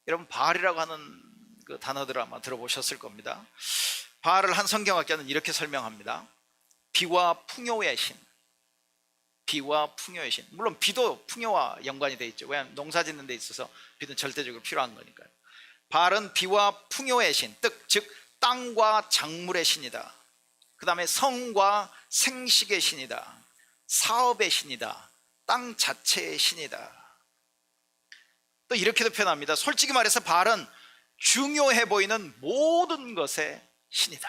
Speaker 1: 여러분, 바알이라고 하는 그 단어들 아마 들어보셨을 겁니다. 바알을 한 성경학자는 이렇게 설명합니다. 비와 풍요의 신. 비와 풍요의 신. 물론 비도 풍요와 연관이 되어 있죠. 왜냐하면 농사 짓는 데 있어서 비는 절대적으로 필요한 거니까요. 바알은 비와 풍요의 신, 즉 땅과 작물의 신이다. 그 다음에 성과 생식의 신이다. 사업의 신이다. 땅 자체의 신이다. 또 이렇게도 표현합니다. 솔직히 말해서 바알은 중요해 보이는 모든 것의 신이다.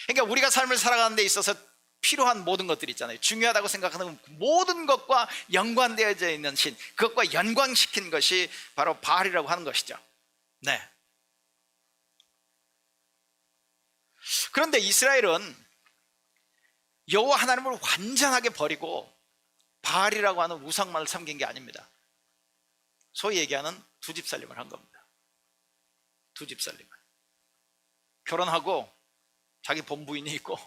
Speaker 1: 그러니까 우리가 삶을 살아가는 데 있어서 필요한 모든 것들이 있잖아요. 중요하다고 생각하는 모든 것과 연관되어져 있는 신, 그것과 연관시킨 것이 바로 바알이라고 하는 것이죠. 네. 그런데 이스라엘은 여호와 하나님을 완전하게 버리고 바알이라고 하는 우상만을 섬긴 게 아닙니다. 소위 얘기하는 두 집 살림을 한 겁니다. 두 집 살림을. 결혼하고 자기 본부인이 있고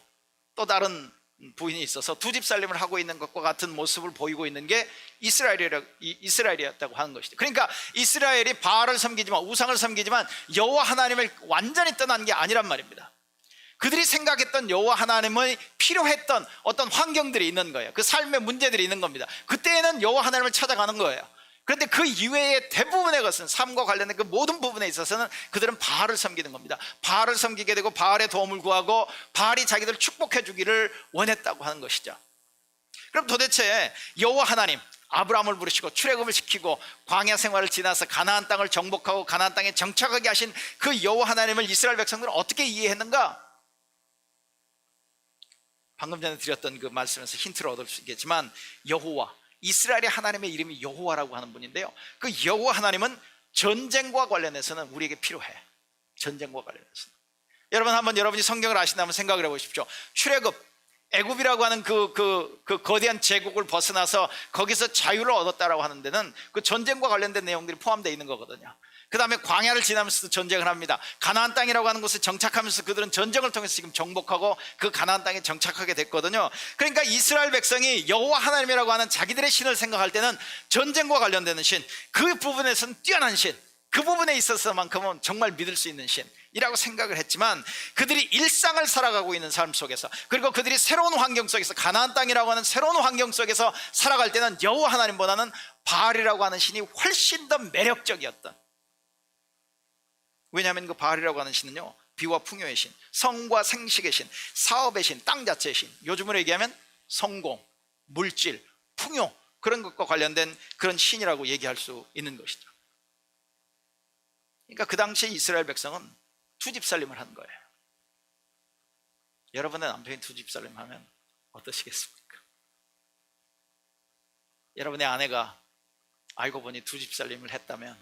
Speaker 1: 또 다른 부인이 있어서 두 집 살림을 하고 있는 것과 같은 모습을 보이고 있는 게 이스라엘이었다고 하는 것이죠. 그러니까 이스라엘이 바알을 섬기지만, 우상을 섬기지만 여호와 하나님을 완전히 떠난 게 아니란 말입니다. 그들이 생각했던 여호와 하나님의 필요했던 어떤 환경들이 있는 거예요. 그 삶의 문제들이 있는 겁니다. 그때에는 여호와 하나님을 찾아가는 거예요. 그런데 그 이외의 대부분의 것은, 삶과 관련된 그 모든 부분에 있어서는 그들은 바알을 섬기는 겁니다. 바알을 섬기게 되고 바알의 도움을 구하고 바알이 자기들을 축복해 주기를 원했다고 하는 것이죠. 그럼 도대체 여호와 하나님, 아브라함을 부르시고 출애굽을 시키고 광야 생활을 지나서 가나안 땅을 정복하고 가나안 땅에 정착하게 하신 그 여호와 하나님을 이스라엘 백성들은 어떻게 이해했는가? 방금 전에 드렸던 그 말씀에서 힌트를 얻을 수 있겠지만, 여호와, 이스라엘의 하나님의 이름이 여호와라고 하는 분인데요, 그 여호와 하나님은 전쟁과 관련해서는 우리에게 필요해. 전쟁과 관련해서는. 여러분, 한번 여러분이 성경을 아신다면 생각을 해보십시오. 출애굽, 애굽이라고 하는 그 거대한 제국을 벗어나서 거기서 자유를 얻었다라고 하는 데는 그 전쟁과 관련된 내용들이 포함되어 있는 거거든요. 그 다음에 광야를 지나면서 전쟁을 합니다. 가나안 땅이라고 하는 곳에 정착하면서 그들은 전쟁을 통해서 지금 정복하고 그 가나안 땅에 정착하게 됐거든요. 그러니까 이스라엘 백성이 여호와 하나님이라고 하는 자기들의 신을 생각할 때는 전쟁과 관련되는 신, 그 부분에서는 뛰어난 신, 그 부분에 있어서만큼은 정말 믿을 수 있는 신이라고 생각을 했지만, 그들이 일상을 살아가고 있는 삶 속에서, 그리고 그들이 새로운 환경 속에서, 가나안 땅이라고 하는 새로운 환경 속에서 살아갈 때는 여호와 하나님보다는 바알이라고 하는 신이 훨씬 더 매력적이었던, 왜냐하면 그 바알이라고 하는 신은요, 비와 풍요의 신, 성과 생식의 신, 사업의 신, 땅 자체의 신, 요즘으로 얘기하면 성공, 물질, 풍요, 그런 것과 관련된 그런 신이라고 얘기할 수 있는 것이죠. 그러니까 그 당시에 이스라엘 백성은 두 집 살림을 한 거예요. 여러분의 남편이 두 집 살림 하면 어떠시겠습니까? 여러분의 아내가 알고 보니 두 집 살림을 했다면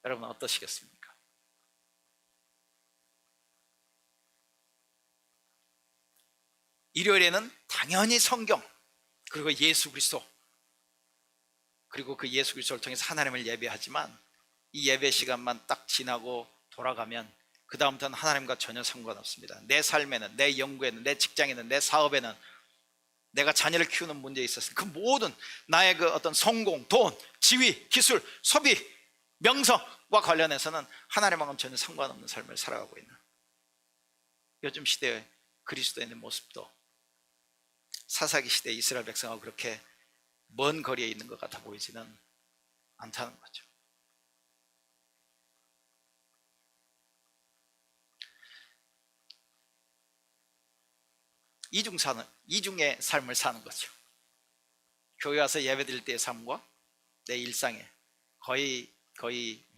Speaker 1: 여러분 어떠시겠습니까? 일요일에는 당연히 성경, 그리고 예수 그리스도, 그리고 그 예수 그리스도를 통해서 하나님을 예배하지만, 이 예배 시간만 딱 지나고 돌아가면 그 다음부터는 하나님과 전혀 상관없습니다. 내 삶에는, 내 연구에는, 내 직장에는, 내 사업에는, 내가 자녀를 키우는 문제에 있어서 그 모든 나의 그 어떤 성공, 돈, 지위, 기술, 소비, 명성과 관련해서는 하나님과는 전혀 상관없는 삶을 살아가고 있는, 요즘 시대의 그리스도인의 모습도 사사기 시대 이스라엘 백성하고 그렇게 먼 거리에 있는 것 같아 보이지는 않다는 거죠. 이중의 삶을 사는 거죠. 교회 와서 예배 드릴 때의 삶과 내 일상에 거의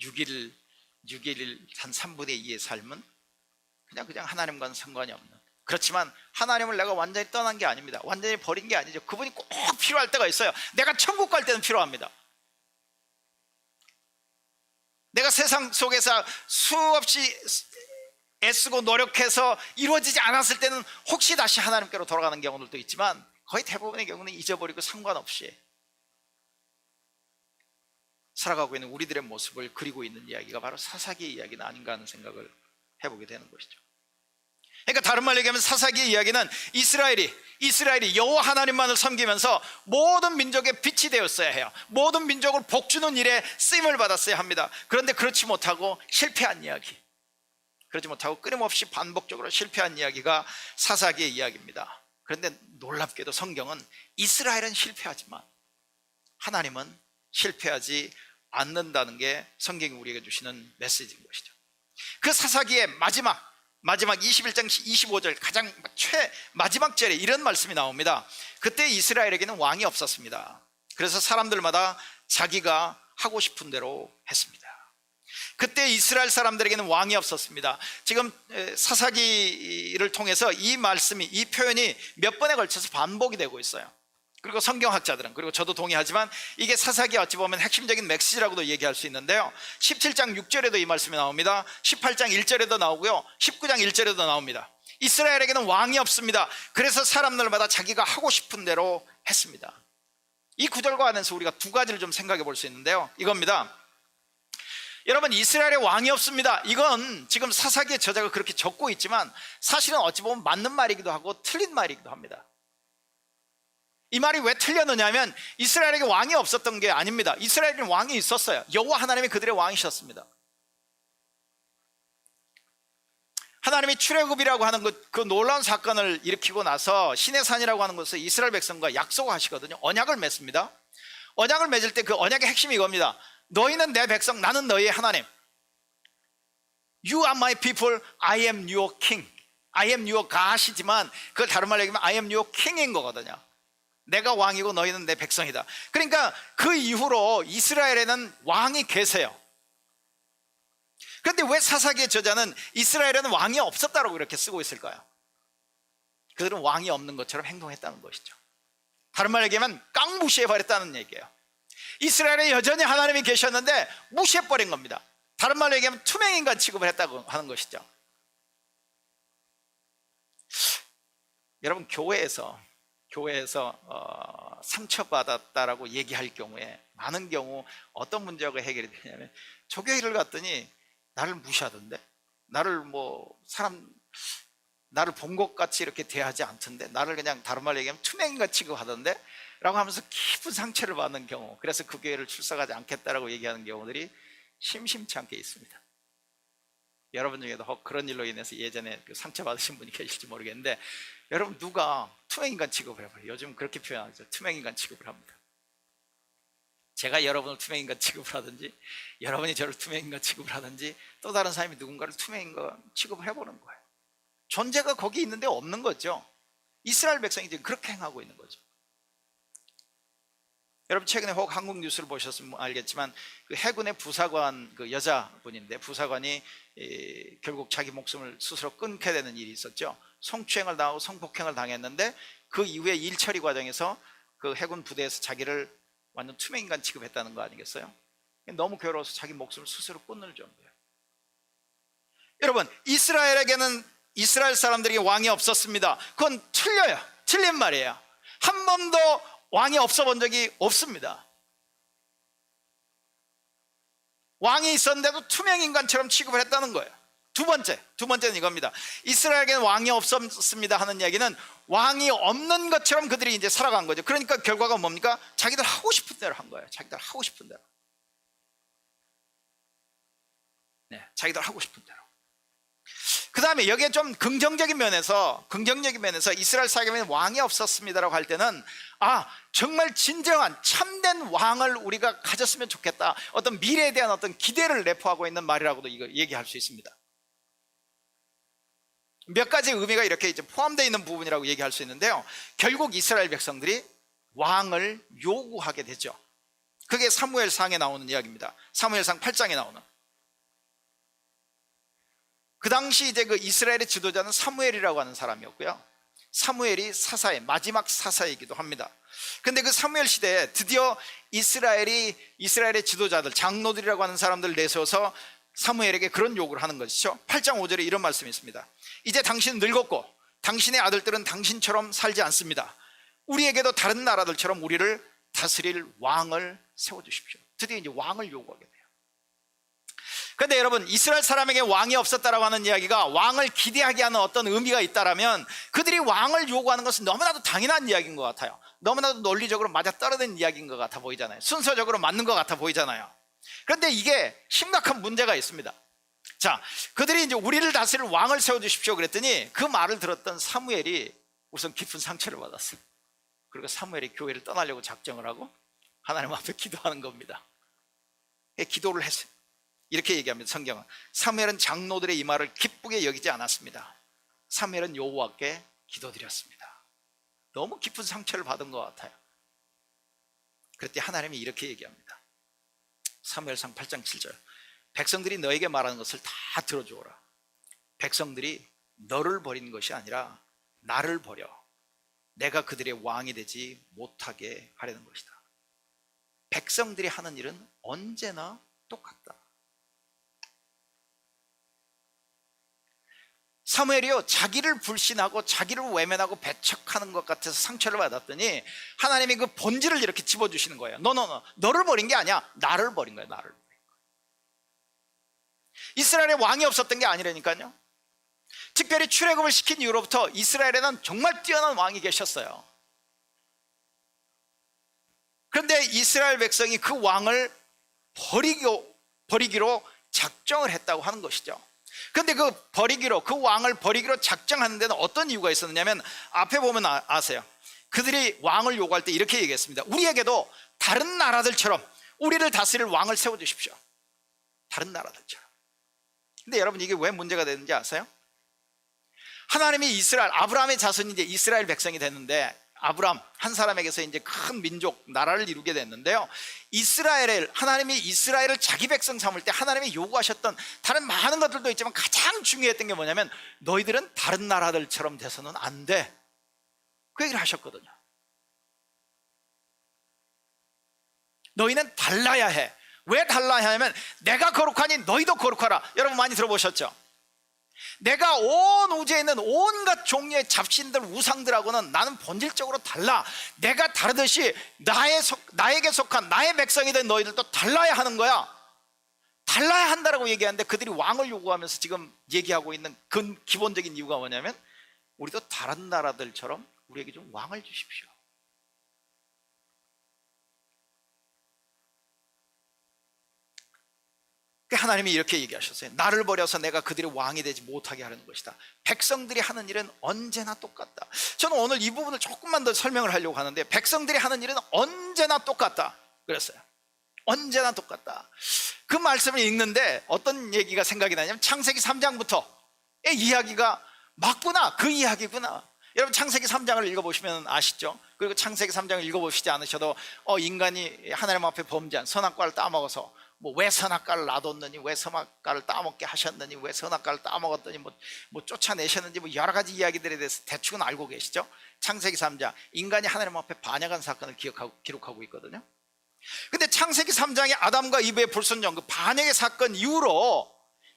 Speaker 1: 6일 한 3분의 2의 삶은 그냥 하나님과는 상관이 없는, 그렇지만 하나님을 내가 완전히 떠난 게 아닙니다. 완전히 버린 게 아니죠. 그분이 꼭 필요할 때가 있어요. 내가 천국 갈 때는 필요합니다. 내가 세상 속에서 수없이 애쓰고 노력해서 이루어지지 않았을 때는 혹시 다시 하나님께로 돌아가는 경우들도 있지만, 거의 대부분의 경우는 잊어버리고 상관없이 살아가고 있는 우리들의 모습을 그리고 있는 이야기가 바로 사사기의 이야기는 아닌가 하는 생각을 해보게 되는 것이죠. 그러니까 다른 말로 얘기하면 사사기의 이야기는 이스라엘이 여호와 하나님만을 섬기면서 모든 민족의 빛이 되었어야 해요. 모든 민족을 복주는 일에 쓰임을 받았어야 합니다. 그런데 그렇지 못하고 실패한 이야기, 그렇지 못하고 끊임없이 반복적으로 실패한 이야기가 사사기의 이야기입니다. 그런데 놀랍게도 성경은 이스라엘은 실패하지만 하나님은 실패하지 않는다는 게 성경이 우리에게 주시는 메시지인 것이죠. 그 사사기의 마지막 21장 25절 가장 마지막 절에 이런 말씀이 나옵니다. 그때 이스라엘에게는 왕이 없었습니다. 그래서 사람들마다 자기가 하고 싶은 대로 했습니다. 그때 이스라엘 사람들에게는 왕이 없었습니다. 지금 사사기를 통해서 이 말씀이, 이 표현이 몇 번에 걸쳐서 반복이 되고 있어요. 그리고 성경학자들은, 그리고 저도 동의하지만 이게 사사기 어찌 보면 핵심적인 메시지라고도 얘기할 수 있는데요, 17장 6절에도 이 말씀이 나옵니다. 18장 1절에도 나오고요, 19장 1절에도 나옵니다. 이스라엘에게는 왕이 없습니다. 그래서 사람들마다 자기가 하고 싶은 대로 했습니다. 이 구절과 안에서 우리가 두 가지를 좀 생각해 볼 수 있는데요, 이겁니다. 여러분, 이스라엘에 왕이 없습니다. 이건 지금 사사기의 저자가 그렇게 적고 있지만 사실은 어찌 보면 맞는 말이기도 하고 틀린 말이기도 합니다. 이 말이 왜 틀렸느냐 하면 이스라엘에게 왕이 없었던 게 아닙니다. 이스라엘에는 왕이 있었어요. 여호와 하나님이 그들의 왕이셨습니다. 하나님이 출애굽이라고 하는 그 놀라운 사건을 일으키고 나서 시내산이라고 하는 곳에서 이스라엘 백성과 약속하시거든요. 언약을 맺습니다. 언약을 맺을 때 그 언약의 핵심이 이겁니다. 너희는 내 백성, 나는 너희의 하나님. You are my people, I am your king. I am your God이지만 그걸 다른 말로 얘기하면 I am your king인 거거든요. 내가 왕이고 너희는 내 백성이다. 그러니까 그 이후로 이스라엘에는 왕이 계세요. 그런데 왜 사사기의 저자는 이스라엘에는 왕이 없었다고 이렇게 쓰고 있을까요? 그들은 왕이 없는 것처럼 행동했다는 것이죠. 다른 말로 얘기하면 깡무시해버렸다는 얘기예요. 이스라엘에 여전히 하나님이 계셨는데 무시해버린 겁니다. 다른 말로 얘기하면 투명인간 취급을 했다고 하는 것이죠. 여러분, 교회에서 상처받았다라고 얘기할 경우에 많은 경우 어떤 문제가 해결이 되냐면, 조교회를 갔더니 나를 무시하던데, 나를 본 것 같이 이렇게 대하지 않던데, 나를 그냥 다른 말로 얘기하면 투명인간 취급하던데 라고 하면서 깊은 상처를 받는 경우, 그래서 그 교회를 출석하지 않겠다라고 얘기하는 경우들이 심심치 않게 있습니다. 여러분 중에도 혹 그런 일로 인해서 예전에 상처받으신 분이 계실지 모르겠는데, 여러분, 누가 투명인간 취급을 해봐요. 요즘 그렇게 표현하죠. 투명인간 취급을 합니다. 제가 여러분을 투명인간 취급을 하든지, 여러분이 저를 투명인간 취급을 하든지, 또 다른 사람이 누군가를 투명인간 취급을 해보는 거예요. 존재가 거기 있는데 없는 거죠. 이스라엘 백성이 지금 그렇게 행하고 있는 거죠. 여러분, 최근에 혹 한국 뉴스를 보셨으면 알겠지만 그 해군의 부사관, 그 여자분인데 부사관이 결국 자기 목숨을 스스로 끊게 되는 일이 있었죠. 성추행을 당하고 성폭행을 당했는데 그 이후에 일 처리 과정에서 그 해군 부대에서 자기를 완전 투명인간 취급했다는 거 아니겠어요? 너무 괴로워서 자기 목숨을 스스로 끊을 정도예요. 여러분, 이스라엘 사람들에게 왕이 없었습니다. 그건 틀려요. 틀린 말이에요. 한 번도 왕이 없어 본 적이 없습니다. 왕이 있었는데도 투명인간처럼 취급을 했다는 거예요. 두 번째는 이겁니다. 이스라엘에게는 왕이 없었습니다 하는 이야기는 왕이 없는 것처럼 그들이 이제 살아간 거죠. 그러니까 결과가 뭡니까? 자기들 하고 싶은 대로 한 거예요. 자기들 하고 싶은 대로. 네, 자기들 하고 싶은 대로. 그 다음에 여기에 좀 긍정적인 면에서 이스라엘 사회에는 왕이 없었습니다라고 할 때는, 정말 진정한 참된 왕을 우리가 가졌으면 좋겠다, 어떤 미래에 대한 어떤 기대를 내포하고 있는 말이라고도 이거 얘기할 수 있습니다. 몇 가지 의미가 이렇게 이제 포함되어 있는 부분이라고 얘기할 수 있는데요, 결국 이스라엘 백성들이 왕을 요구하게 되죠. 그게 사무엘상에 나오는 이야기입니다. 사무엘상 8장에 나오는. 그 당시 이제 그 이스라엘의 지도자는 사무엘이라고 하는 사람이었고요, 사무엘이 사사의 마지막 사사이기도 합니다. 근데 그 사무엘 시대에 드디어 이스라엘의 지도자들, 장로들이라고 하는 사람들을 내세워서 사무엘에게 그런 요구를 하는 것이죠. 8장 5절에 이런 말씀이 있습니다. 이제 당신은 늙었고 당신의 아들들은 당신처럼 살지 않습니다. 우리에게도 다른 나라들처럼 우리를 다스릴 왕을 세워주십시오. 드디어 이제 왕을 요구하게 돼요. 그런데 여러분, 이스라엘 사람에게 왕이 없었다라고 하는 이야기가 왕을 기대하게 하는 어떤 의미가 있다라면 그들이 왕을 요구하는 것은 너무나도 당연한 이야기인 것 같아요. 너무나도 논리적으로 맞아떨어지는 이야기인 것 같아 보이잖아요. 순서적으로 맞는 것 같아 보이잖아요. 그런데 이게 심각한 문제가 있습니다. 자, 그들이 이제 우리를 다스릴 왕을 세워주십시오 그랬더니 그 말을 들었던 사무엘이 우선 깊은 상처를 받았어요. 그리고 사무엘이 교회를 떠나려고 작정을 하고 하나님 앞에 기도하는 겁니다. 기도를 했어요. 이렇게 얘기합니다. 성경은 사무엘은 장로들의 이 말을 기쁘게 여기지 않았습니다. 사무엘은 여호와께 기도드렸습니다. 너무 깊은 상처를 받은 것 같아요. 그때 하나님이 이렇게 얘기합니다. 사무엘상 8장 7절, 백성들이 너에게 말하는 것을 다 들어주어라. 백성들이 너를 버린 것이 아니라 나를 버려 내가 그들의 왕이 되지 못하게 하려는 것이다. 백성들이 하는 일은 언제나 똑같다. 사무엘이요, 자기를 불신하고 자기를 외면하고 배척하는 것 같아서 상처를 받았더니 하나님이 그 본질을 이렇게 집어주시는 거예요. 너를 버린 게 아니야, 나를 버린 거야. 나를. 이스라엘에 왕이 없었던 게 아니라니까요. 특별히 출애굽을 시킨 이후로부터 이스라엘에는 정말 뛰어난 왕이 계셨어요. 그런데 이스라엘 백성이 그 왕을 버리기로 작정을 했다고 하는 것이죠. 그런데 그 왕을 버리기로 작정하는 데는 어떤 이유가 있었느냐면 앞에 보면 아세요. 그들이 왕을 요구할 때 이렇게 얘기했습니다. 우리에게도 다른 나라들처럼 우리를 다스릴 왕을 세워주십시오. 다른 나라들처럼. 근데 여러분, 이게 왜 문제가 되는지 아세요? 하나님이 아브라함의 자손이 이제 이스라엘 백성이 됐는데, 아브라함 한 사람에게서 이제 큰 민족 나라를 이루게 됐는데요, 하나님이 이스라엘을 자기 백성 삼을 때 하나님이 요구하셨던 다른 많은 것들도 있지만 가장 중요했던 게 뭐냐면 너희들은 다른 나라들처럼 돼서는 안 돼, 그 얘기를 하셨거든요. 너희는 달라야 해. 왜 달라야 하냐면 내가 거룩하니 너희도 거룩하라. 여러분 많이 들어보셨죠? 내가 온 우주에 있는 온갖 종류의 잡신들, 우상들하고는 나는 본질적으로 달라. 내가 다르듯이 나에게 속한 나의 백성이 된 너희들도 달라야 하는 거야. 달라야 한다라고 얘기하는데 그들이 왕을 요구하면서 지금 얘기하고 있는 기본적인 이유가 뭐냐면 우리도 다른 나라들처럼 우리에게 좀 왕을 주십시오. 하나님이 이렇게 얘기하셨어요. 나를 버려서 내가 그들의 왕이 되지 못하게 하려는 것이다. 백성들이 하는 일은 언제나 똑같다. 저는 오늘 이 부분을 조금만 더 설명을 하려고 하는데, 백성들이 하는 일은 언제나 똑같다 그랬어요. 언제나 똑같다. 그 말씀을 읽는데 어떤 얘기가 생각이 나냐면 창세기 3장부터의 이야기가 맞구나, 그 이야기구나. 여러분 창세기 3장을 읽어보시면 아시죠? 그리고 창세기 3장을 읽어보시지 않으셔도 인간이 하나님 앞에 범죄한 선악과를 따먹어서 왜 선악과를 놔뒀느니, 왜 선악과를 따먹게 하셨느니, 왜 선악과를 따먹었더니 뭐 쫓아내셨는지 여러 가지 이야기들에 대해서 대충은 알고 계시죠? 창세기 3장, 인간이 하나님 앞에 반역한 사건을 기록하고 있거든요. 근데 창세기 3장의 아담과 이브의 불순종, 그 반역의 사건 이후로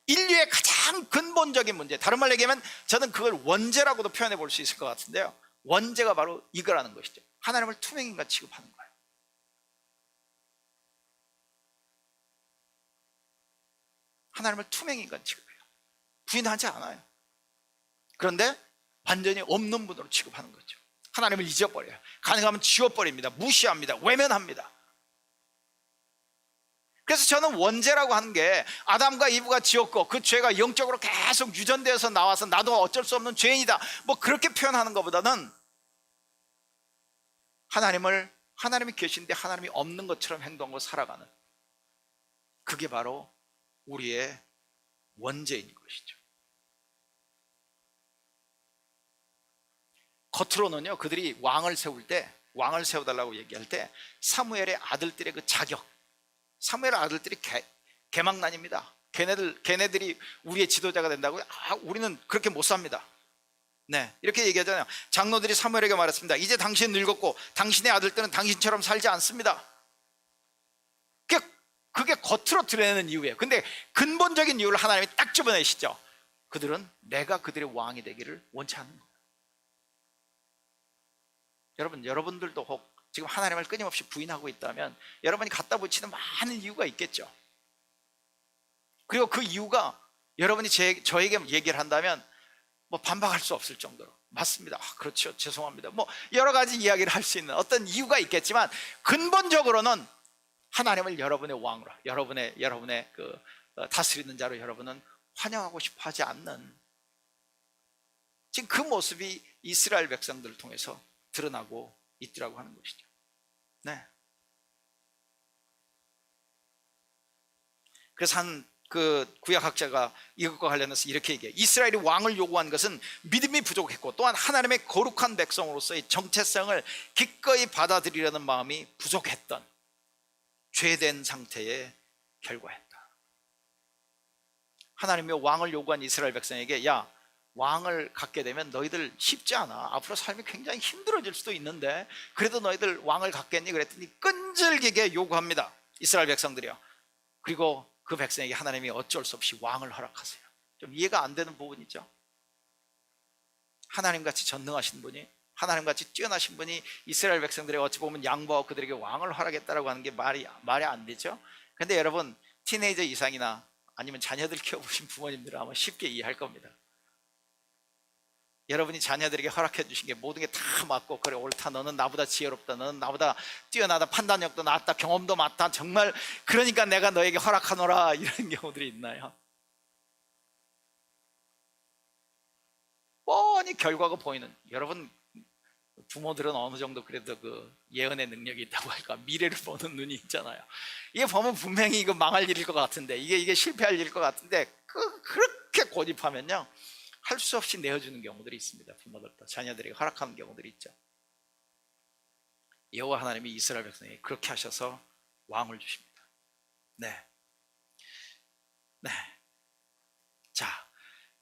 Speaker 1: 인류의 가장 근본적인 문제, 다른 말로 얘기하면 저는 그걸 원죄라고도 표현해 볼 수 있을 것 같은데요, 원죄가 바로 이거라는 것이죠. 하나님을 투명인간 취급하는 거예요. 하나님을 투명인간 취급해요. 부인하지 않아요. 그런데 완전히 없는 분으로 취급하는 거죠. 하나님을 잊어버려요. 가능하면 지워버립니다. 무시합니다. 외면합니다. 그래서 저는 원죄라고 하는 게 아담과 이브가 지었고 그 죄가 영적으로 계속 유전되어서 나와서 나도 어쩔 수 없는 죄인이다, 그렇게 표현하는 것보다는 하나님이 계신데 하나님이 없는 것처럼 행동하고 살아가는, 그게 바로 우리의 원죄인 것이죠. 겉으로는요, 그들이 왕을 세워달라고 얘기할 때 사무엘의 아들들의 그 자격, 사무엘의 아들들이 개망난입니다. 걔네들이 우리의 지도자가 된다고요? 우리는 그렇게 못 삽니다. 네, 이렇게 얘기하잖아요. 장로들이 사무엘에게 말했습니다. 이제 당신은 늙었고 당신의 아들들은 당신처럼 살지 않습니다. 그게 겉으로 드러내는 이유예요. 근데 근본적인 이유를 하나님이 딱 집어내시죠. 그들은 내가 그들의 왕이 되기를 원치 않는 거예요. 여러분들도 혹 지금 하나님을 끊임없이 부인하고 있다면 여러분이 갖다 붙이는 많은 이유가 있겠죠. 그리고 그 이유가 여러분이 저에게 얘기를 한다면 뭐 반박할 수 없을 정도로 맞습니다. 그렇죠. 죄송합니다. 뭐 여러 가지 이야기를 할 수 있는 어떤 이유가 있겠지만 근본적으로는 하나님을 여러분의 왕으로, 여러분의 그 다스리는 자로 여러분은 환영하고 싶어 하지 않는, 지금 그 모습이 이스라엘 백성들을 통해서 드러나고 있더라고 하는 것이죠. 네. 그래서 한 그 구약학자가 이것과 관련해서 이렇게 얘기해요. 이스라엘이 왕을 요구한 것은 믿음이 부족했고 또한 하나님의 거룩한 백성으로서의 정체성을 기꺼이 받아들이려는 마음이 부족했던 죄된 상태의 결과였다. 하나님의 왕을 요구한 이스라엘 백성에게 야, 왕을 갖게 되면 너희들 쉽지 않아. 앞으로 삶이 굉장히 힘들어질 수도 있는데 그래도 너희들 왕을 갖겠니? 그랬더니 끈질기게 요구합니다. 이스라엘 백성들이요. 그리고 그 백성에게 하나님이 어쩔 수 없이 왕을 허락하세요. 좀 이해가 안 되는 부분이죠. 하나님같이 전능하신 분이, 하나님같이 뛰어나신 분이 이스라엘 백성들에게 어찌 보면 양보하고 그들에게 왕을 허락했다라고 하는 게 말이 안 되죠. 그런데 여러분, 티네이저 이상이나 아니면 자녀들 키워보신 부모님들은 아마 쉽게 이해할 겁니다. 여러분이 자녀들에게 허락해 주신 게 모든 게 다 맞고, 그래 옳다, 너는 나보다 지혜롭다, 너는 나보다 뛰어나다, 판단력도 낫다, 경험도 많다, 정말 그러니까 내가 너에게 허락하노라, 이런 경우들이 있나요? 뻔히 결과가 보이는, 여러분 부모들은 어느 정도 그래도 그 예언의 능력이 있다고 할까, 미래를 보는 눈이 있잖아요. 이게 보면 분명히 이거 망할 일일 것 같은데, 이게 실패할 일일 것 같은데 그렇게 고집하면요 할 수 없이 내어주는 경우들이 있습니다. 부모들도 자녀들에게 허락하는 경우들이 있죠. 여호와 하나님이 이스라엘 백성에게 그렇게 하셔서 왕을 주십니다. 네. 자,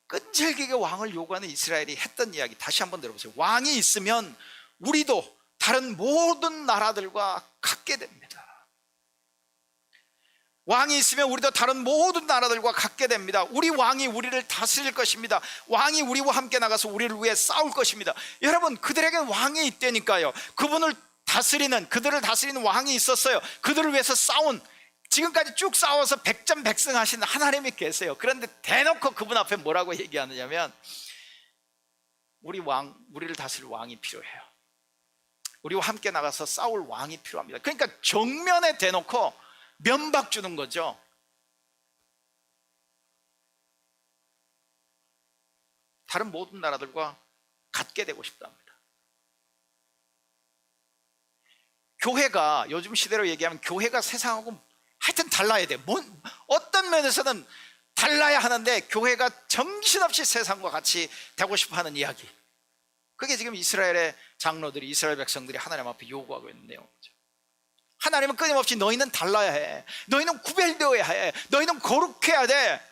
Speaker 1: 끈질기게 왕을 요구하는 이스라엘이 했던 이야기 다시 한번 들어보세요. 왕이 있으면 우리도 다른 모든 나라들과 같게 됩니다. 왕이 있으면 우리도 다른 모든 나라들과 같게 됩니다. 우리 왕이 우리를 다스릴 것입니다. 왕이 우리와 함께 나가서 우리를 위해 싸울 것입니다. 여러분, 그들에게는 왕이 있다니까요. 그들을 다스리는 왕이 있었어요. 그들을 위해서 싸운, 지금까지 쭉 싸워서 백전백승하신 하나님이 계세요. 그런데 대놓고 그분 앞에 뭐라고 얘기하느냐면 우리를 다스릴 왕이 필요해요. 우리와 함께 나가서 싸울 왕이 필요합니다. 그러니까 정면에 대놓고 면박 주는 거죠. 다른 모든 나라들과 같게 되고 싶답니다. 교회가, 요즘 시대로 얘기하면 교회가 세상하고 하여튼 달라야 돼. 어떤 면에서는 달라야 하는데 교회가 정신없이 세상과 같이 되고 싶어 하는 이야기, 그게 지금 이스라엘의 장로들이, 이스라엘 백성들이 하나님 앞에 요구하고 있는 내용이죠. 하나님은 끊임없이 너희는 달라야 해, 너희는 구별되어야 해, 너희는 거룩해야 돼,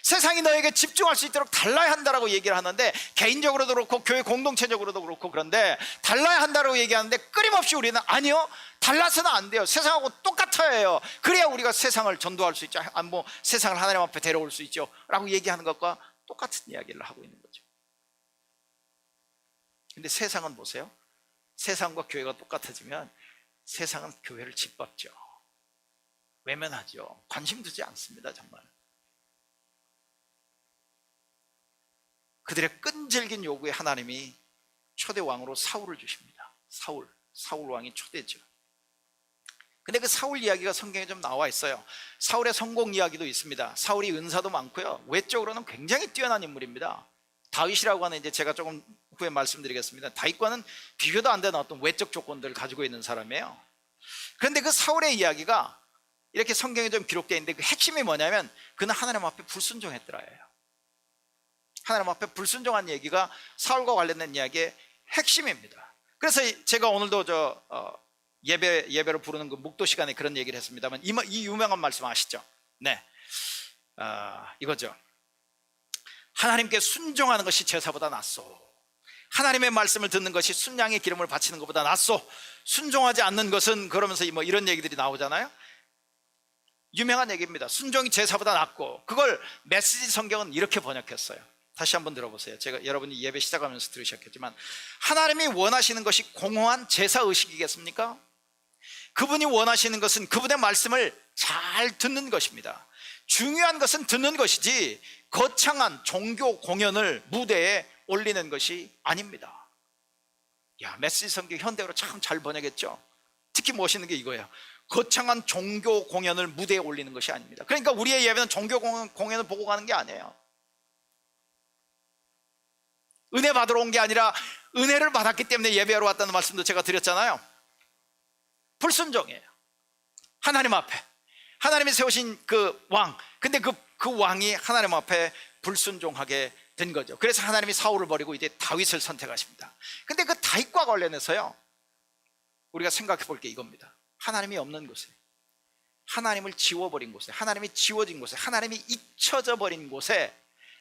Speaker 1: 세상이 너에게 집중할 수 있도록 달라야 한다라고 얘기를 하는데, 개인적으로도 그렇고 교회 공동체적으로도 그렇고, 그런데 달라야 한다라고 얘기하는데 끊임없이 우리는 아니요, 달라서는 안 돼요, 세상하고 똑같아야 해요, 그래야 우리가 세상을 전도할 수 있죠, 뭐 세상을 하나님 앞에 데려올 수 있죠 라고 얘기하는 것과 똑같은 이야기를 하고 있는 거죠. 근데 세상은 보세요, 세상과 교회가 똑같아지면 세상은 교회를 짓밟죠. 외면하죠. 관심 두지 않습니다. 정말 그들의 끈질긴 요구에 하나님이 초대 왕으로 사울을 주십니다. 사울 왕이 초대죠. 근데 그 사울 이야기가 성경에 좀 나와 있어요. 사울의 성공 이야기도 있습니다. 사울이 은사도 많고요, 외적으로는 굉장히 뛰어난 인물입니다. 다윗이라고 하는, 이제 제가 조금 후에 말씀드리겠습니다. 다윗과는 비교도 안 되는 어떤 외적 조건들을 가지고 있는 사람이에요. 그런데 그 사울의 이야기가 이렇게 성경에 좀 기록되어 있는데 그 핵심이 뭐냐면 그는 하나님 앞에 불순종했더라예요. 하나님 앞에 불순종한 얘기가 사울과 관련된 이야기의 핵심입니다. 그래서 제가 오늘도 예배로 부르는 그 묵도 시간에 그런 얘기를 했습니다만, 이 유명한 말씀 아시죠? 네, 이거죠. 하나님께 순종하는 것이 제사보다 낫소. 하나님의 말씀을 듣는 것이 순양의 기름을 바치는 것보다 낫소. 순종하지 않는 것은, 그러면서 뭐 이런 얘기들이 나오잖아요. 유명한 얘기입니다. 순종이 제사보다 낫고, 그걸 메시지 성경은 이렇게 번역했어요. 다시 한번 들어보세요. 제가 여러분이 예배 시작하면서 들으셨겠지만, 하나님이 원하시는 것이 공허한 제사의식이겠습니까? 그분이 원하시는 것은 그분의 말씀을 잘 듣는 것입니다. 중요한 것은 듣는 것이지 거창한 종교 공연을 무대에 올리는 것이 아닙니다. 야, 메시지 성경 현대어로 참 잘 번역했죠. 특히 멋있는 게 이거예요. 거창한 종교 공연을 무대에 올리는 것이 아닙니다. 그러니까 우리의 예배는 종교 공연을 보고 가는 게 아니에요. 은혜 받으러 온 게 아니라 은혜를 받았기 때문에 예배하러 왔다는 말씀도 제가 드렸잖아요. 불순종이에요. 하나님 앞에 하나님이 세우신 그 왕, 근데 그 왕이 하나님 앞에 불순종하게 된 거죠. 그래서 하나님이 사울을 버리고 이제 다윗을 선택하십니다. 근데 그 다윗과 관련해서요, 우리가 생각해 볼 게 이겁니다. 하나님이 없는 곳에, 하나님을 지워버린 곳에, 하나님이 지워진 곳에, 하나님이 잊혀져 버린 곳에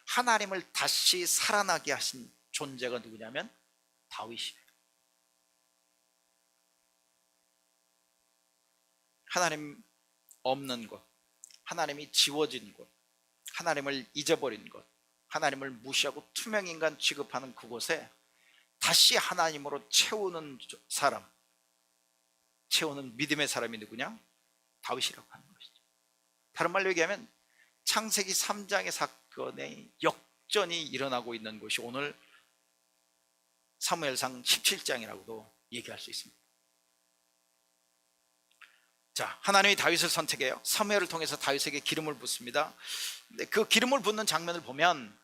Speaker 1: 하나님을 다시 살아나게 하신 존재가 누구냐면 다윗이에요. 하나님 없는 곳, 하나님이 지워진 곳, 하나님을 잊어버린 곳, 하나님을 무시하고 투명인간 취급하는 그곳에 다시 하나님으로 채우는 사람, 채우는 믿음의 사람이 누구냐? 다윗이라고 하는 것이죠. 다른 말로 얘기하면 창세기 3장의 사건의 역전이 일어나고 있는 곳이 오늘 사무엘상 17장이라고도 얘기할 수 있습니다. 자, 하나님이 다윗을 선택해요. 사무엘을 통해서 다윗에게 기름을 붓습니다. 근데 그 기름을 붓는 장면을 보면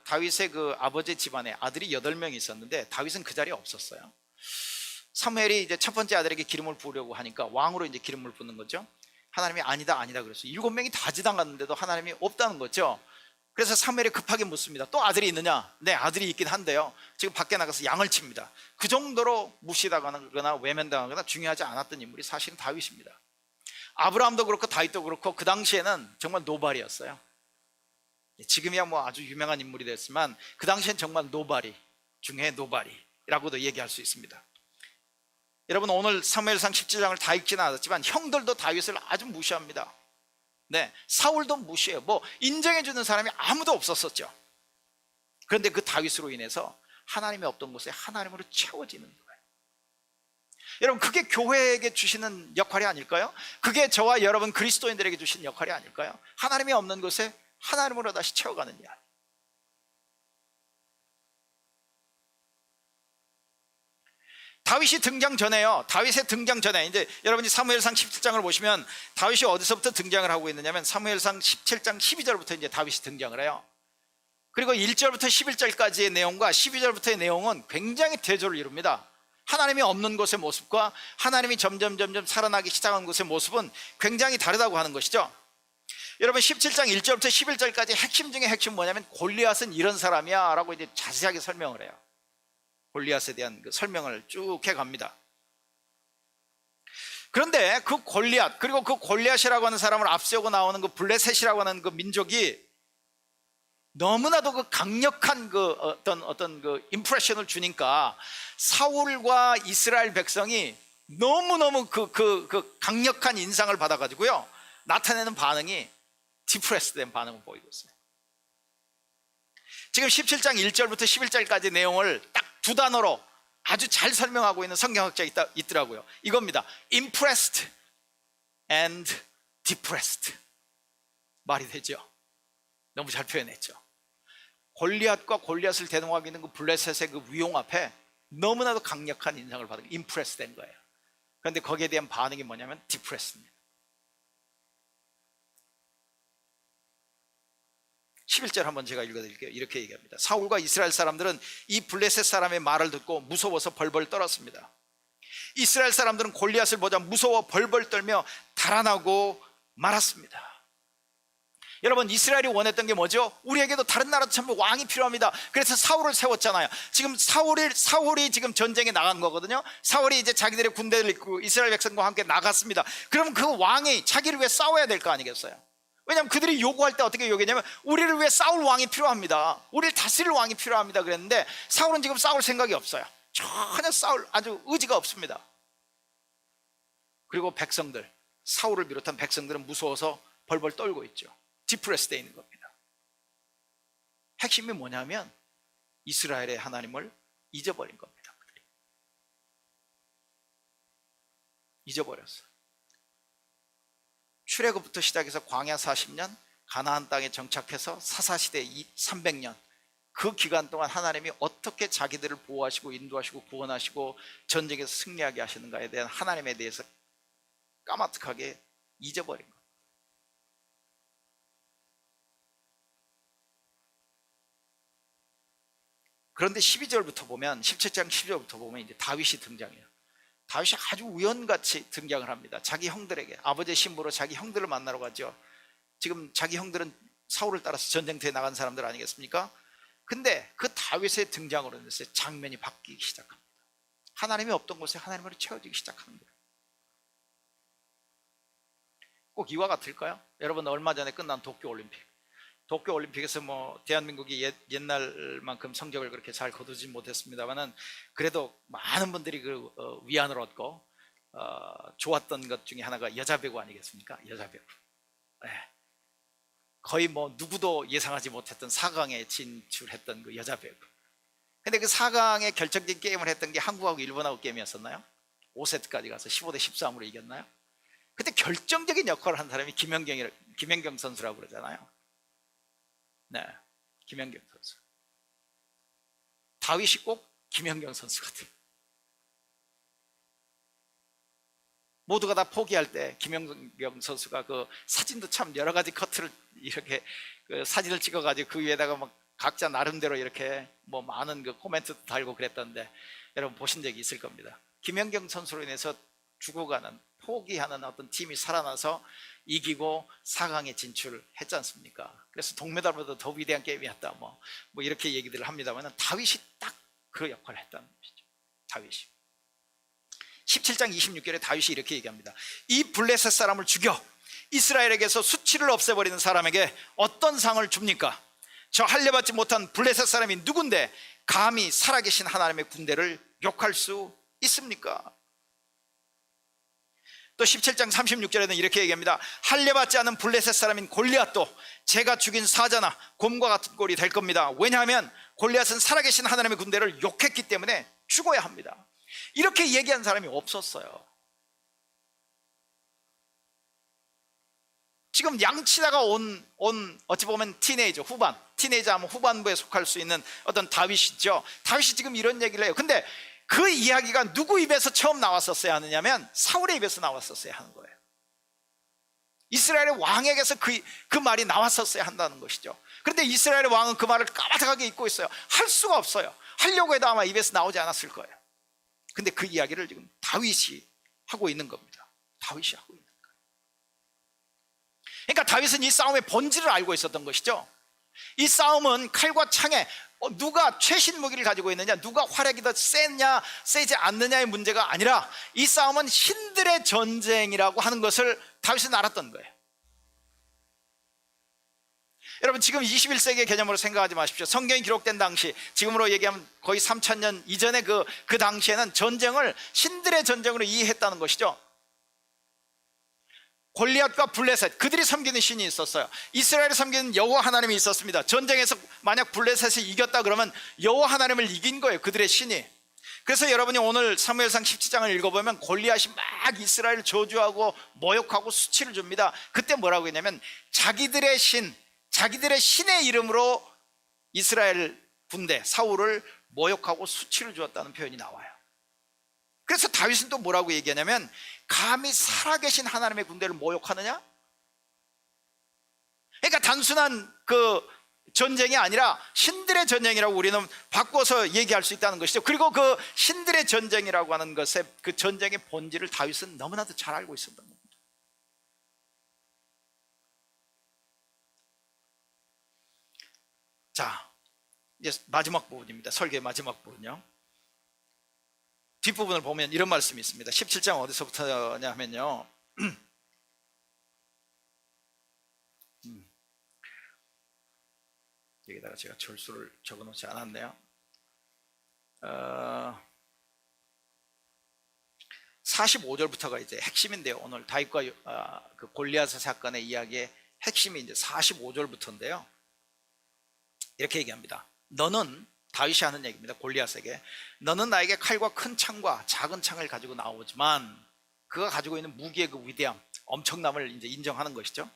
Speaker 1: 다윗의 그 아버지 집안에 아들이 8명이 있었는데 다윗은 그 자리에 없었어요. 사무엘이 이제 첫 번째 아들에게 기름을 부으려고 하니까 왕으로 이제 기름을 붓는 거죠. 하나님이 아니다 그랬어요. 7명이 다 지당갔는데도 하나님이 없다는 거죠. 그래서 사무엘이 급하게 묻습니다. 또 아들이 있느냐? 네, 아들이 있긴 한데요, 지금 밖에 나가서 양을 칩니다. 그 정도로 무시당하거나 외면당하거나 중요하지 않았던 인물이 사실은 다윗입니다. 아브라함도 그렇고 다윗도 그렇고 그 당시에는 정말 노발이었어요. 지금이야 뭐 아주 유명한 인물이 됐지만 그 당시엔 정말 노발이 중에 노발이라고도 얘기할 수 있습니다. 여러분, 오늘 사무엘상 17장을 다 읽지는 않았지만 형들도 다윗을 아주 무시합니다. 네, 사울도 무시해요. 뭐 인정해주는 사람이 아무도 없었었죠. 그런데 그 다윗으로 인해서 하나님이 없던 곳에 하나님으로 채워지는 거예요. 여러분, 그게 교회에게 주시는 역할이 아닐까요? 그게 저와 여러분 그리스도인들에게 주시는 역할이 아닐까요? 하나님이 없는 곳에 하나님으로 다시 채워가는 일. 다윗이 등장 전에요. 다윗의 등장 전에 이제 여러분이 사무엘상 17장을 보시면 다윗이 어디서부터 등장을 하고 있느냐면 사무엘상 17장 12절부터 이제 다윗이 등장을 해요. 그리고 1절부터 11절까지의 내용과 12절부터의 내용은 굉장히 대조를 이룹니다. 하나님이 없는 곳의 모습과 하나님이 점점 살아나기 시작한 곳의 모습은 굉장히 다르다고 하는 것이죠. 여러분, 17장 1절부터 11절까지 핵심 중에 핵심 뭐냐면 골리앗은 이런 사람이야 라고 이제 자세하게 설명을 해요. 골리앗에 대한 그 설명을 쭉 해갑니다. 그런데 그 골리앗, 그리고 그 골리앗이라고 하는 사람을 앞세우고 나오는 그 블레셋이라고 하는 그 민족이 너무나도 그 강력한 그 어떤 그 임프레션을 주니까 사울과 이스라엘 백성이 너무너무 그 강력한 인상을 받아가지고요, 나타내는 반응이 디프레스된 반응을 보이고 있어요. 지금 17장 1절부터 11절까지 내용을 딱 두 단어로 아주 잘 설명하고 있는 성경학자가 있더라고요. 이겁니다. Impressed and depressed. 말이 되죠? 너무 잘 표현했죠. 골리앗과 골리앗을 대동하고 있는 그 블레셋의 그 위용 앞에 너무나도 강력한 인상을 받은 impressed 된 거예요. 그런데 거기에 대한 반응이 뭐냐면 depressed입니다. 11절 한번 제가 읽어드릴게요. 이렇게 얘기합니다. 사울과 이스라엘 사람들은 이 블레셋 사람의 말을 듣고 무서워서 벌벌 떨었습니다. 이스라엘 사람들은 골리앗을 보자 무서워 벌벌 떨며 달아나고 말았습니다. 여러분, 이스라엘이 원했던 게 뭐죠? 우리에게도 다른 나라도 참 왕이 필요합니다. 그래서 사울을 세웠잖아요. 지금 사울이 지금 전쟁에 나간 거거든요. 사울이 이제 자기들의 군대를 이끌고 이스라엘 백성과 함께 나갔습니다. 그럼 그 왕이 자기를 위해 싸워야 될 거 아니겠어요? 왜냐하면 그들이 요구할 때 어떻게 요구했냐면 우리를 위해 싸울 왕이 필요합니다, 우리를 다스릴 왕이 필요합니다 그랬는데 사울은 지금 싸울 생각이 없어요. 전혀 싸울 아주 의지가 없습니다. 그리고 백성들, 사울을 비롯한 백성들은 무서워서 벌벌 떨고 있죠. 디프레스 되어 있는 겁니다. 핵심이 뭐냐면 이스라엘의 하나님을 잊어버린 겁니다. 그들이 잊어버렸어요. 출애굽부터 시작해서 광야 40년, 가나안 땅에 정착해서 사사시대 300년, 그 기간 동안 하나님이 어떻게 자기들을 보호하시고 인도하시고 구원하시고 전쟁에서 승리하게 하시는가에 대한 하나님에 대해서 까마득하게 잊어버린 거예요. 그런데 12절부터 보면, 17장 12절부터 보면 이제 다윗이 등장해요. 다윗이 아주 우연같이 등장을 합니다. 자기 형들에게, 아버지의 신부로 자기 형들을 만나러 가죠. 지금 자기 형들은 사울을 따라서 전쟁터에 나간 사람들 아니겠습니까? 근데 그 다윗의 등장으로 인해서 장면이 바뀌기 시작합니다. 하나님이 없던 곳에 하나님으로 채워지기 시작하는 거예요. 꼭 이와 같을까요? 여러분, 얼마 전에 끝난 도쿄올림픽, 도쿄올림픽에서 뭐 대한민국이 옛날만큼 성적을 그렇게 잘 거두지 못했습니다만은 그래도 많은 분들이 그 위안을 얻고 좋았던 것 중에 하나가 여자 배구 아니겠습니까? 여자 배구. 네. 거의 뭐 누구도 예상하지 못했던 4강에 진출했던 그 여자 배구. 근데 그 4강에 결정적인 게임을 했던 게 한국하고 일본하고 게임이었었나요? 5세트까지 가서 15대 13으로 이겼나요? 그때 결정적인 역할을 한 사람이 김연경 선수라고 그러잖아요. 네, 김연경 선수. 다윗이 꼭 김연경 선수 같아요. 모두가 다 포기할 때 김연경 선수가 그 사진도 참 여러 가지 커트를 이렇게 그 사진을 찍어가지고 그 위에다가 막 각자 나름대로 이렇게 뭐 많은 그 코멘트도 달고 그랬던데 여러분 보신 적이 있을 겁니다. 김연경 선수로 인해서 죽어가는, 포기하는 어떤 팀이 살아나서 이기고 4강에 진출했지 않습니까? 그래서 동메달보다 더 위대한 게임이었다 뭐 이렇게 얘기들을 합니다만 다윗이 딱 그 역할을 했다는 것이죠. 다윗이 17장 26절에 다윗이 이렇게 얘기합니다. 이 블레셋 사람을 죽여 이스라엘에게서 수치를 없애버리는 사람에게 어떤 상을 줍니까? 저 할례받지 못한 블레셋 사람이 누군데 감히 살아계신 하나님의 군대를 욕할 수 있습니까? 또 17장 36절에는 이렇게 얘기합니다. 할례받지 않은 블레셋 사람인 골리앗도 제가 죽인 사자나 곰과 같은 꼴이 될 겁니다. 왜냐하면 골리앗은 살아계신 하나님의 군대를 욕했기 때문에 죽어야 합니다. 이렇게 얘기한 사람이 없었어요. 지금 양치다가 온 어찌 보면 티네이저 하면 후반부에 속할 수 있는 어떤 다윗이죠. 다윗이 지금 이런 얘기를 해요. 근데 그 이야기가 누구 입에서 처음 나왔었어야 하느냐면 사울의 입에서 나왔었어야 하는 거예요. 이스라엘의 왕에게서 그 말이 나왔었어야 한다는 것이죠. 그런데 이스라엘의 왕은 그 말을 까마득하게 잊고 있어요. 할 수가 없어요. 하려고 해도 아마 입에서 나오지 않았을 거예요. 근데 그 이야기를 지금 다윗이 하고 있는 겁니다. 다윗이 하고 있는 거예요. 그러니까 다윗은 이 싸움의 본질을 알고 있었던 것이죠. 이 싸움은 칼과 창에 누가 최신 무기를 가지고 있느냐, 누가 활약이 더 세냐 세지 않느냐의 문제가 아니라 이 싸움은 신들의 전쟁이라고 하는 것을 다윗은 알았던 거예요. 여러분, 지금 21세기의 개념으로 생각하지 마십시오. 성경이 기록된 당시, 지금으로 얘기하면 거의 3000년 이전의 그 당시에는 전쟁을 신들의 전쟁으로 이해했다는 것이죠. 골리앗과 블레셋, 그들이 섬기는 신이 있었어요. 이스라엘이 섬기는 여호와 하나님이 있었습니다. 전쟁에서 만약 블레셋이 이겼다 그러면 여호와 하나님을 이긴 거예요, 그들의 신이. 그래서 여러분이 오늘 사무엘상 17장을 읽어보면 골리앗이 막 이스라엘을 저주하고 모욕하고 수치를 줍니다. 그때 뭐라고 했냐면 자기들의 신의 이름으로 이스라엘 군대 사울을 모욕하고 수치를 주었다는 표현이 나와요. 그래서 다윗은 또 뭐라고 얘기하냐면 감히 살아계신 하나님의 군대를 모욕하느냐? 그러니까 단순한 그 전쟁이 아니라 신들의 전쟁이라고 우리는 바꿔서 얘기할 수 있다는 것이죠. 그리고 그 신들의 전쟁이라고 하는 것의 그 전쟁의 본질을 다윗은 너무나도 잘 알고 있었던 겁니다. 자, 이제 마지막 부분입니다. 설교의 마지막 부분요. 뒷부분을 보면 이런 말씀이 있습니다. 17장 어디서부터냐 하면요, 여기다가 제가 절수를 적어놓지 않았네요. 45절부터가 이제 핵심인데요. 오늘 다윗과 그 골리앗 사건의 이야기의 핵심이 이제 45절부터인데요. 이렇게 얘기합니다. 너는, 다윗이 하는 얘기입니다. 골리앗에게, 너는 나에게 칼과 큰 창과 작은 창을 가지고 나오지만 그가 가지고 있는 무기의 그 위대함, 엄청남을 이제 인정하는 것이죠.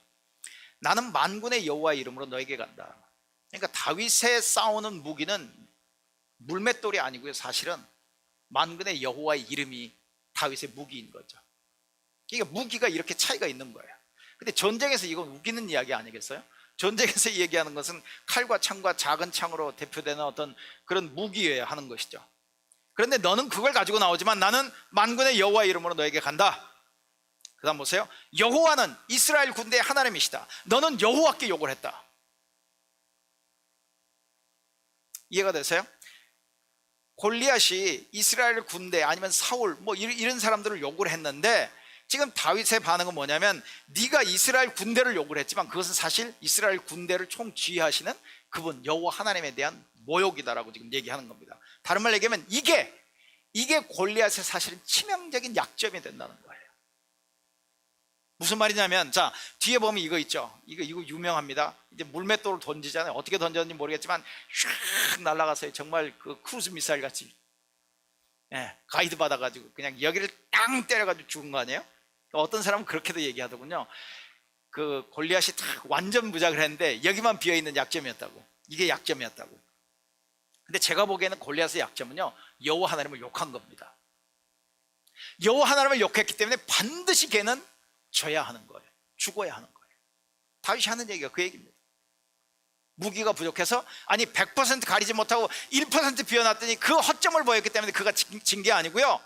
Speaker 1: 나는 만군의 여호와의 이름으로 너에게 간다. 그러니까 다윗의 싸우는 무기는 물맷돌이 아니고요, 사실은 만군의 여호와의 이름이 다윗의 무기인 거죠. 그러니까 무기가 이렇게 차이가 있는 거예요. 근데 전쟁에서 이건 우기는 이야기 아니겠어요? 전쟁에서 얘기하는 것은 칼과 창과 작은 창으로 대표되는 어떤 그런 무기여야 하는 것이죠. 그런데 너는 그걸 가지고 나오지만 나는 만군의 여호와의 이름으로 너에게 간다. 그 다음 보세요. 여호와는 이스라엘 군대의 하나님이시다. 너는 여호와께 욕을 했다. 이해가 되세요? 골리앗이 이스라엘 군대 아니면 사울 뭐 이런 사람들을 욕을 했는데, 지금 다윗의 반응은 뭐냐면 네가 이스라엘 군대를 욕을 했지만 그것은 사실 이스라엘 군대를 총지휘하시는 그분 여호와 하나님에 대한 모욕이다라고 지금 얘기하는 겁니다. 다른 말로 얘기하면 이게 골리앗의 사실은 치명적인 약점이 된다는 거예요. 무슨 말이냐면, 자 뒤에 보면 이거 있죠. 이거 유명합니다. 이제 물맷돌을 던지잖아요. 어떻게 던졌는지 모르겠지만 슉 날아가서 정말 그 크루즈 미사일 같이, 가이드 받아가지고 그냥 여기를 땅 때려가지고 죽은 거 아니에요? 어떤 사람은 그렇게도 얘기하더군요. 그 골리앗이 딱 완전 무장을 했는데 여기만 비어있는 약점이었다고. 이게 약점이었다고. 근데 제가 보기에는 골리앗의 약점은요, 여호와 하나님을 욕한 겁니다. 여호와 하나님을 욕했기 때문에 반드시 걔는 져야 하는 거예요. 죽어야 하는 거예요. 다윗이 하는 얘기가 그 얘기입니다. 무기가 부족해서, 아니 100% 가리지 못하고 1% 비워놨더니 그 허점을 보였기 때문에 그가 진 게 아니고요,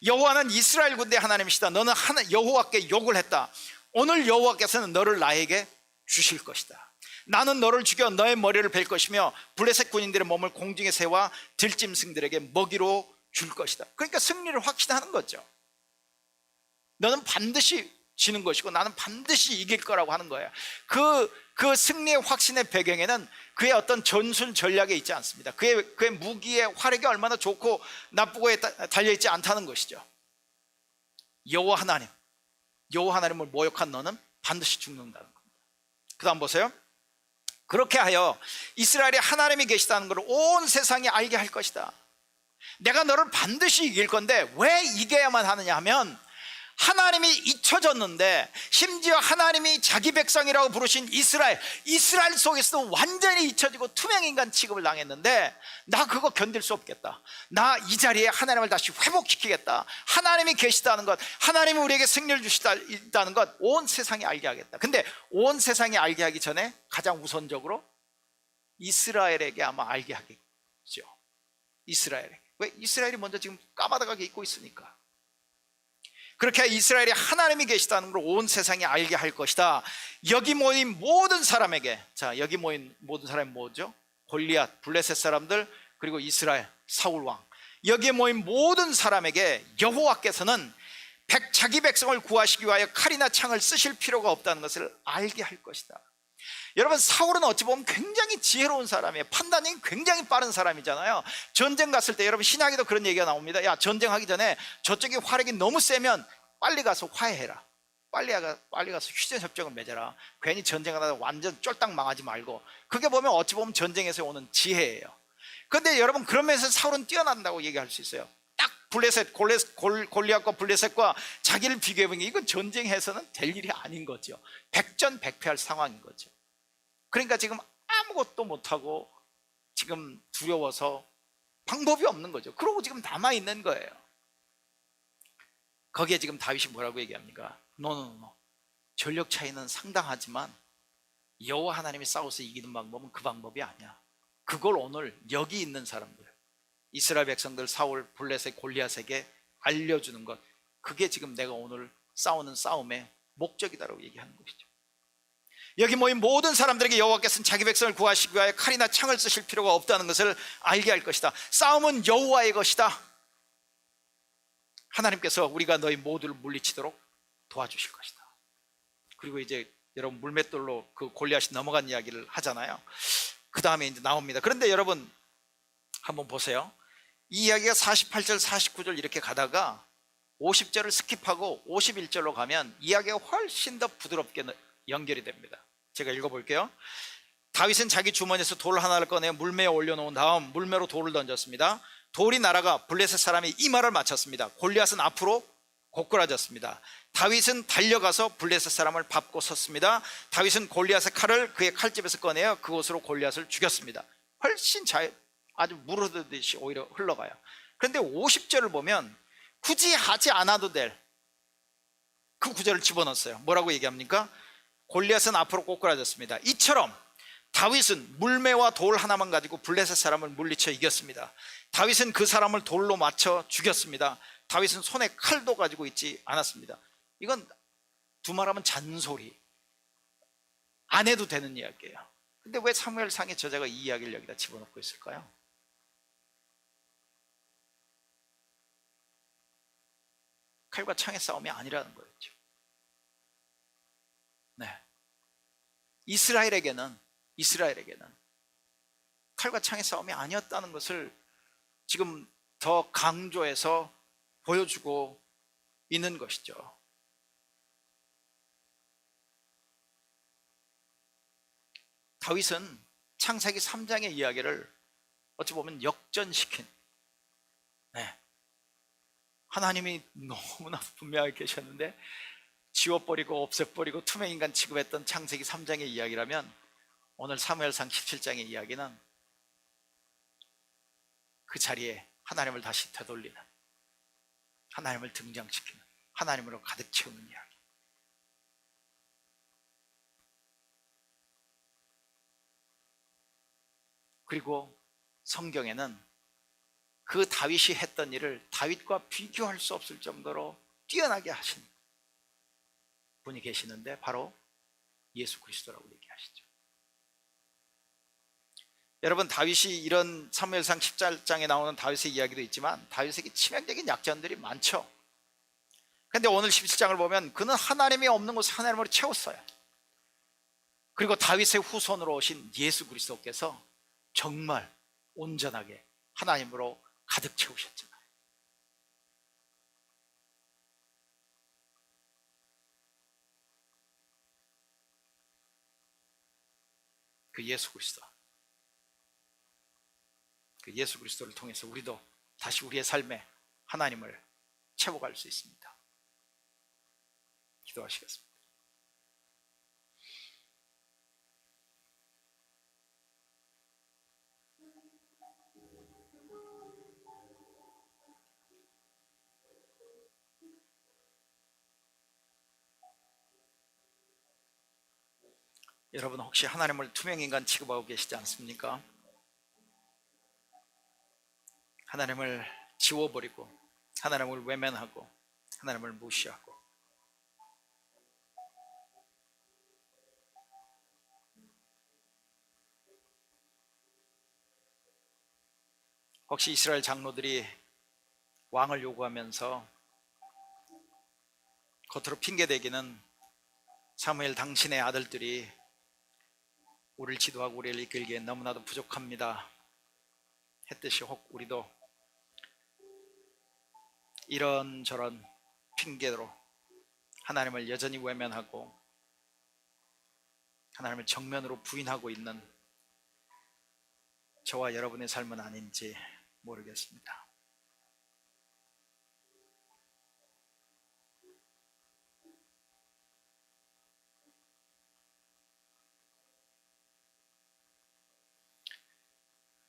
Speaker 1: 여호와는 이스라엘 군대 하나님이시다. 너는 여호와께 욕을 했다. 오늘 여호와께서는 너를 나에게 주실 것이다. 나는 너를 죽여 너의 머리를 벨 것이며 블레셋 군인들의 몸을 공중의 새와 들짐승들에게 먹이로 줄 것이다. 그러니까 승리를 확신하는 거죠. 너는 반드시 지는 것이고 나는 반드시 이길 거라고 하는 거예요. 그 승리의 확신의 배경에는 그의 어떤 전술 전략에 있지 않습니다. 그의 무기의 화력이 얼마나 좋고 나쁘고에 달려있지 않다는 것이죠. 여호와 하나님을 모욕한 너는 반드시 죽는다는 겁니다. 그 다음 보세요. 그렇게 하여 이스라엘에 하나님이 계시다는 것을 온 세상이 알게 할 것이다. 내가 너를 반드시 이길 건데 왜 이겨야만 하느냐 하면, 하나님이 잊혀졌는데, 심지어 하나님이 자기 백성이라고 부르신 이스라엘 속에서도 완전히 잊혀지고 투명인간 취급을 당했는데, 나 그거 견딜 수 없겠다. 나 이 자리에 하나님을 다시 회복시키겠다. 하나님이 계시다는 것, 하나님이 우리에게 승리를 주시다는 것 온 세상이 알게 하겠다. 근데 온 세상이 알게 하기 전에 가장 우선적으로 이스라엘에게 아마 알게 하겠죠. 이스라엘에게. 왜? 이스라엘이 먼저 지금 까마득하게 잊고 있으니까. 그렇게 이스라엘에 하나님이 계시다는 걸 온 세상이 알게 할 것이다. 여기 모인 모든 사람에게, 자 여기 모인 모든 사람이 뭐죠? 골리앗, 블레셋 사람들, 그리고 이스라엘, 사울 왕, 여기에 모인 모든 사람에게 여호와께서는 자기 백성을 구하시기 위하여 칼이나 창을 쓰실 필요가 없다는 것을 알게 할 것이다. 여러분, 사울은 어찌 보면 굉장히 지혜로운 사람이에요. 판단이 굉장히 빠른 사람이잖아요. 전쟁 갔을 때 여러분 신약에도 그런 얘기가 나옵니다. 야, 전쟁하기 전에 저쪽이 화력이 너무 세면 빨리 가서 화해해라. 빨리 가서 휴전협정을 맺어라. 괜히 전쟁하다가 완전 쫄딱 망하지 말고. 그게 보면 어찌 보면 전쟁에서 오는 지혜예요. 그런데 여러분, 그러면서 사울은 뛰어난다고 얘기할 수 있어요. 딱 골리앗과 블레셋과 자기를 비교해보니 이건 전쟁에서는 될 일이 아닌 거죠. 백전백패할 상황인 거죠. 그러니까 지금 아무것도 못하고 지금 두려워서 방법이 없는 거죠. 그러고 지금 남아있는 거예요. 거기에 지금 다윗이 뭐라고 얘기합니까? 노. 전력 차이는 상당하지만 여호와 하나님이 싸워서 이기는 방법은 그 방법이 아니야. 그걸 오늘 여기 있는 사람들, 이스라엘 백성들, 사울, 블레셋, 골리앗에게 알려주는 것, 그게 지금 내가 오늘 싸우는 싸움의 목적이다라고 얘기하는 것이죠. 여기 모인 모든 사람들에게 여호와께서는 자기 백성을 구하시기 위하여 칼이나 창을 쓰실 필요가 없다는 것을 알게 할 것이다. 싸움은 여호와의 것이다. 하나님께서 우리가 너희 모두를 물리치도록 도와주실 것이다. 그리고 이제 여러분 물맷돌로 그 골리앗이 넘어간 이야기를 하잖아요. 그 다음에 이제 나옵니다. 그런데 여러분 한번 보세요. 이 이야기가 48절 49절 이렇게 가다가 50절을 스킵하고 51절로 가면 이야기가 훨씬 더 부드럽게 연결이 됩니다. 제가 읽어볼게요. 다윗은 자기 주머니에서 돌 하나를 꺼내 물매에 올려놓은 다음 물매로 돌을 던졌습니다. 돌이 날아가 블레셋 사람이 이마를 맞췄습니다. 골리앗은 앞으로 고꾸라졌습니다. 다윗은 달려가서 블레셋 사람을 밟고 섰습니다. 다윗은 골리앗의 칼을 그의 칼집에서 꺼내어 그곳으로 골리앗을 죽였습니다. 훨씬 아주 물 흐르듯이 오히려 흘러가요. 그런데 50절을 보면 굳이 하지 않아도 될 그 구절을 집어넣었어요. 뭐라고 얘기합니까? 골리앗은 앞으로 꼬꾸라졌습니다. 이처럼 다윗은 물매와 돌 하나만 가지고 블레셋 사람을 물리쳐 이겼습니다. 다윗은 그 사람을 돌로 맞춰 죽였습니다. 다윗은 손에 칼도 가지고 있지 않았습니다. 이건 두말하면 잔소리, 안 해도 되는 이야기예요. 근데 왜 사무엘상의 저자가 이 이야기를 여기다 집어넣고 있을까요? 칼과 창의 싸움이 아니라는 거였죠. 네. 이스라엘에게는 칼과 창의 싸움이 아니었다는 것을 지금 더 강조해서 보여주고 있는 것이죠. 다윗은 창세기 3장의 이야기를 어찌 보면 역전시킨, 네. 하나님이 너무나 분명하게 계셨는데 지워버리고 없애버리고 투명인간 취급했던 창세기 3장의 이야기라면 오늘 사무엘상 17장의 이야기는 그 자리에 하나님을 다시 되돌리는, 하나님을 등장시키는, 하나님으로 가득 채우는 이야기. 그리고 성경에는 그 다윗이 했던 일을 다윗과 비교할 수 없을 정도로 뛰어나게 하신 분이 계시는데 바로 예수 그리스도라고 얘기하시죠. 여러분, 다윗이 이런 사무엘상 17장에 나오는 다윗의 이야기도 있지만 다윗에게 치명적인 약점들이 많죠. 그런데 오늘 17장을 보면 그는 하나님이 없는 곳을 하나님으로 채웠어요. 그리고 다윗의 후손으로 오신 예수 그리스도께서 정말 온전하게 하나님으로 가득 채우셨잖아요. 그 예수 그리스도를 통해서 우리도 다시 우리의 삶에 하나님을 채워갈 수 있습니다. 기도하시겠습니다. 여러분, 혹시 하나님을 투명인간 취급하고 계시지 않습니까? 하나님을 지워버리고 하나님을 외면하고 하나님을 무시하고, 혹시 이스라엘 장로들이 왕을 요구하면서 겉으로 핑계대기는 사무엘 당신의 아들들이 우리를 지도하고 우리를 이끌기에 너무나도 부족합니다 했듯이 혹 우리도 이런저런 핑계로 하나님을 여전히 외면하고 하나님을 정면으로 부인하고 있는 저와 여러분의 삶은 아닌지 모르겠습니다.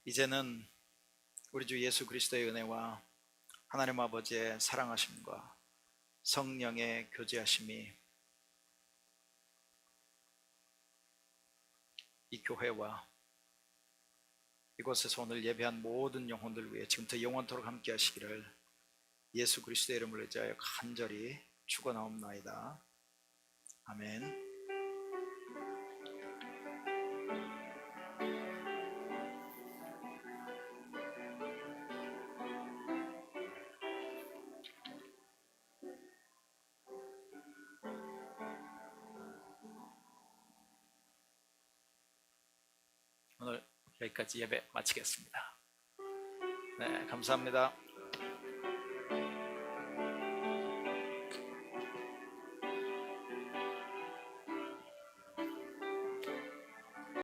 Speaker 1: 이제는 우리 주 예수 그리스도의 은혜와 하나님 아버지의 사랑하심과 성령의 교제하심이 이 교회와 이곳에서 오늘 예배한 모든 영혼들 위해 지금부터 영원토록 함께 하시기를 예수 그리스도의 이름으로 의지하여 간절히 축원하옵나이다. 아멘. 오늘 여기까지 예배 마치겠습니다. 네, 감사합니다.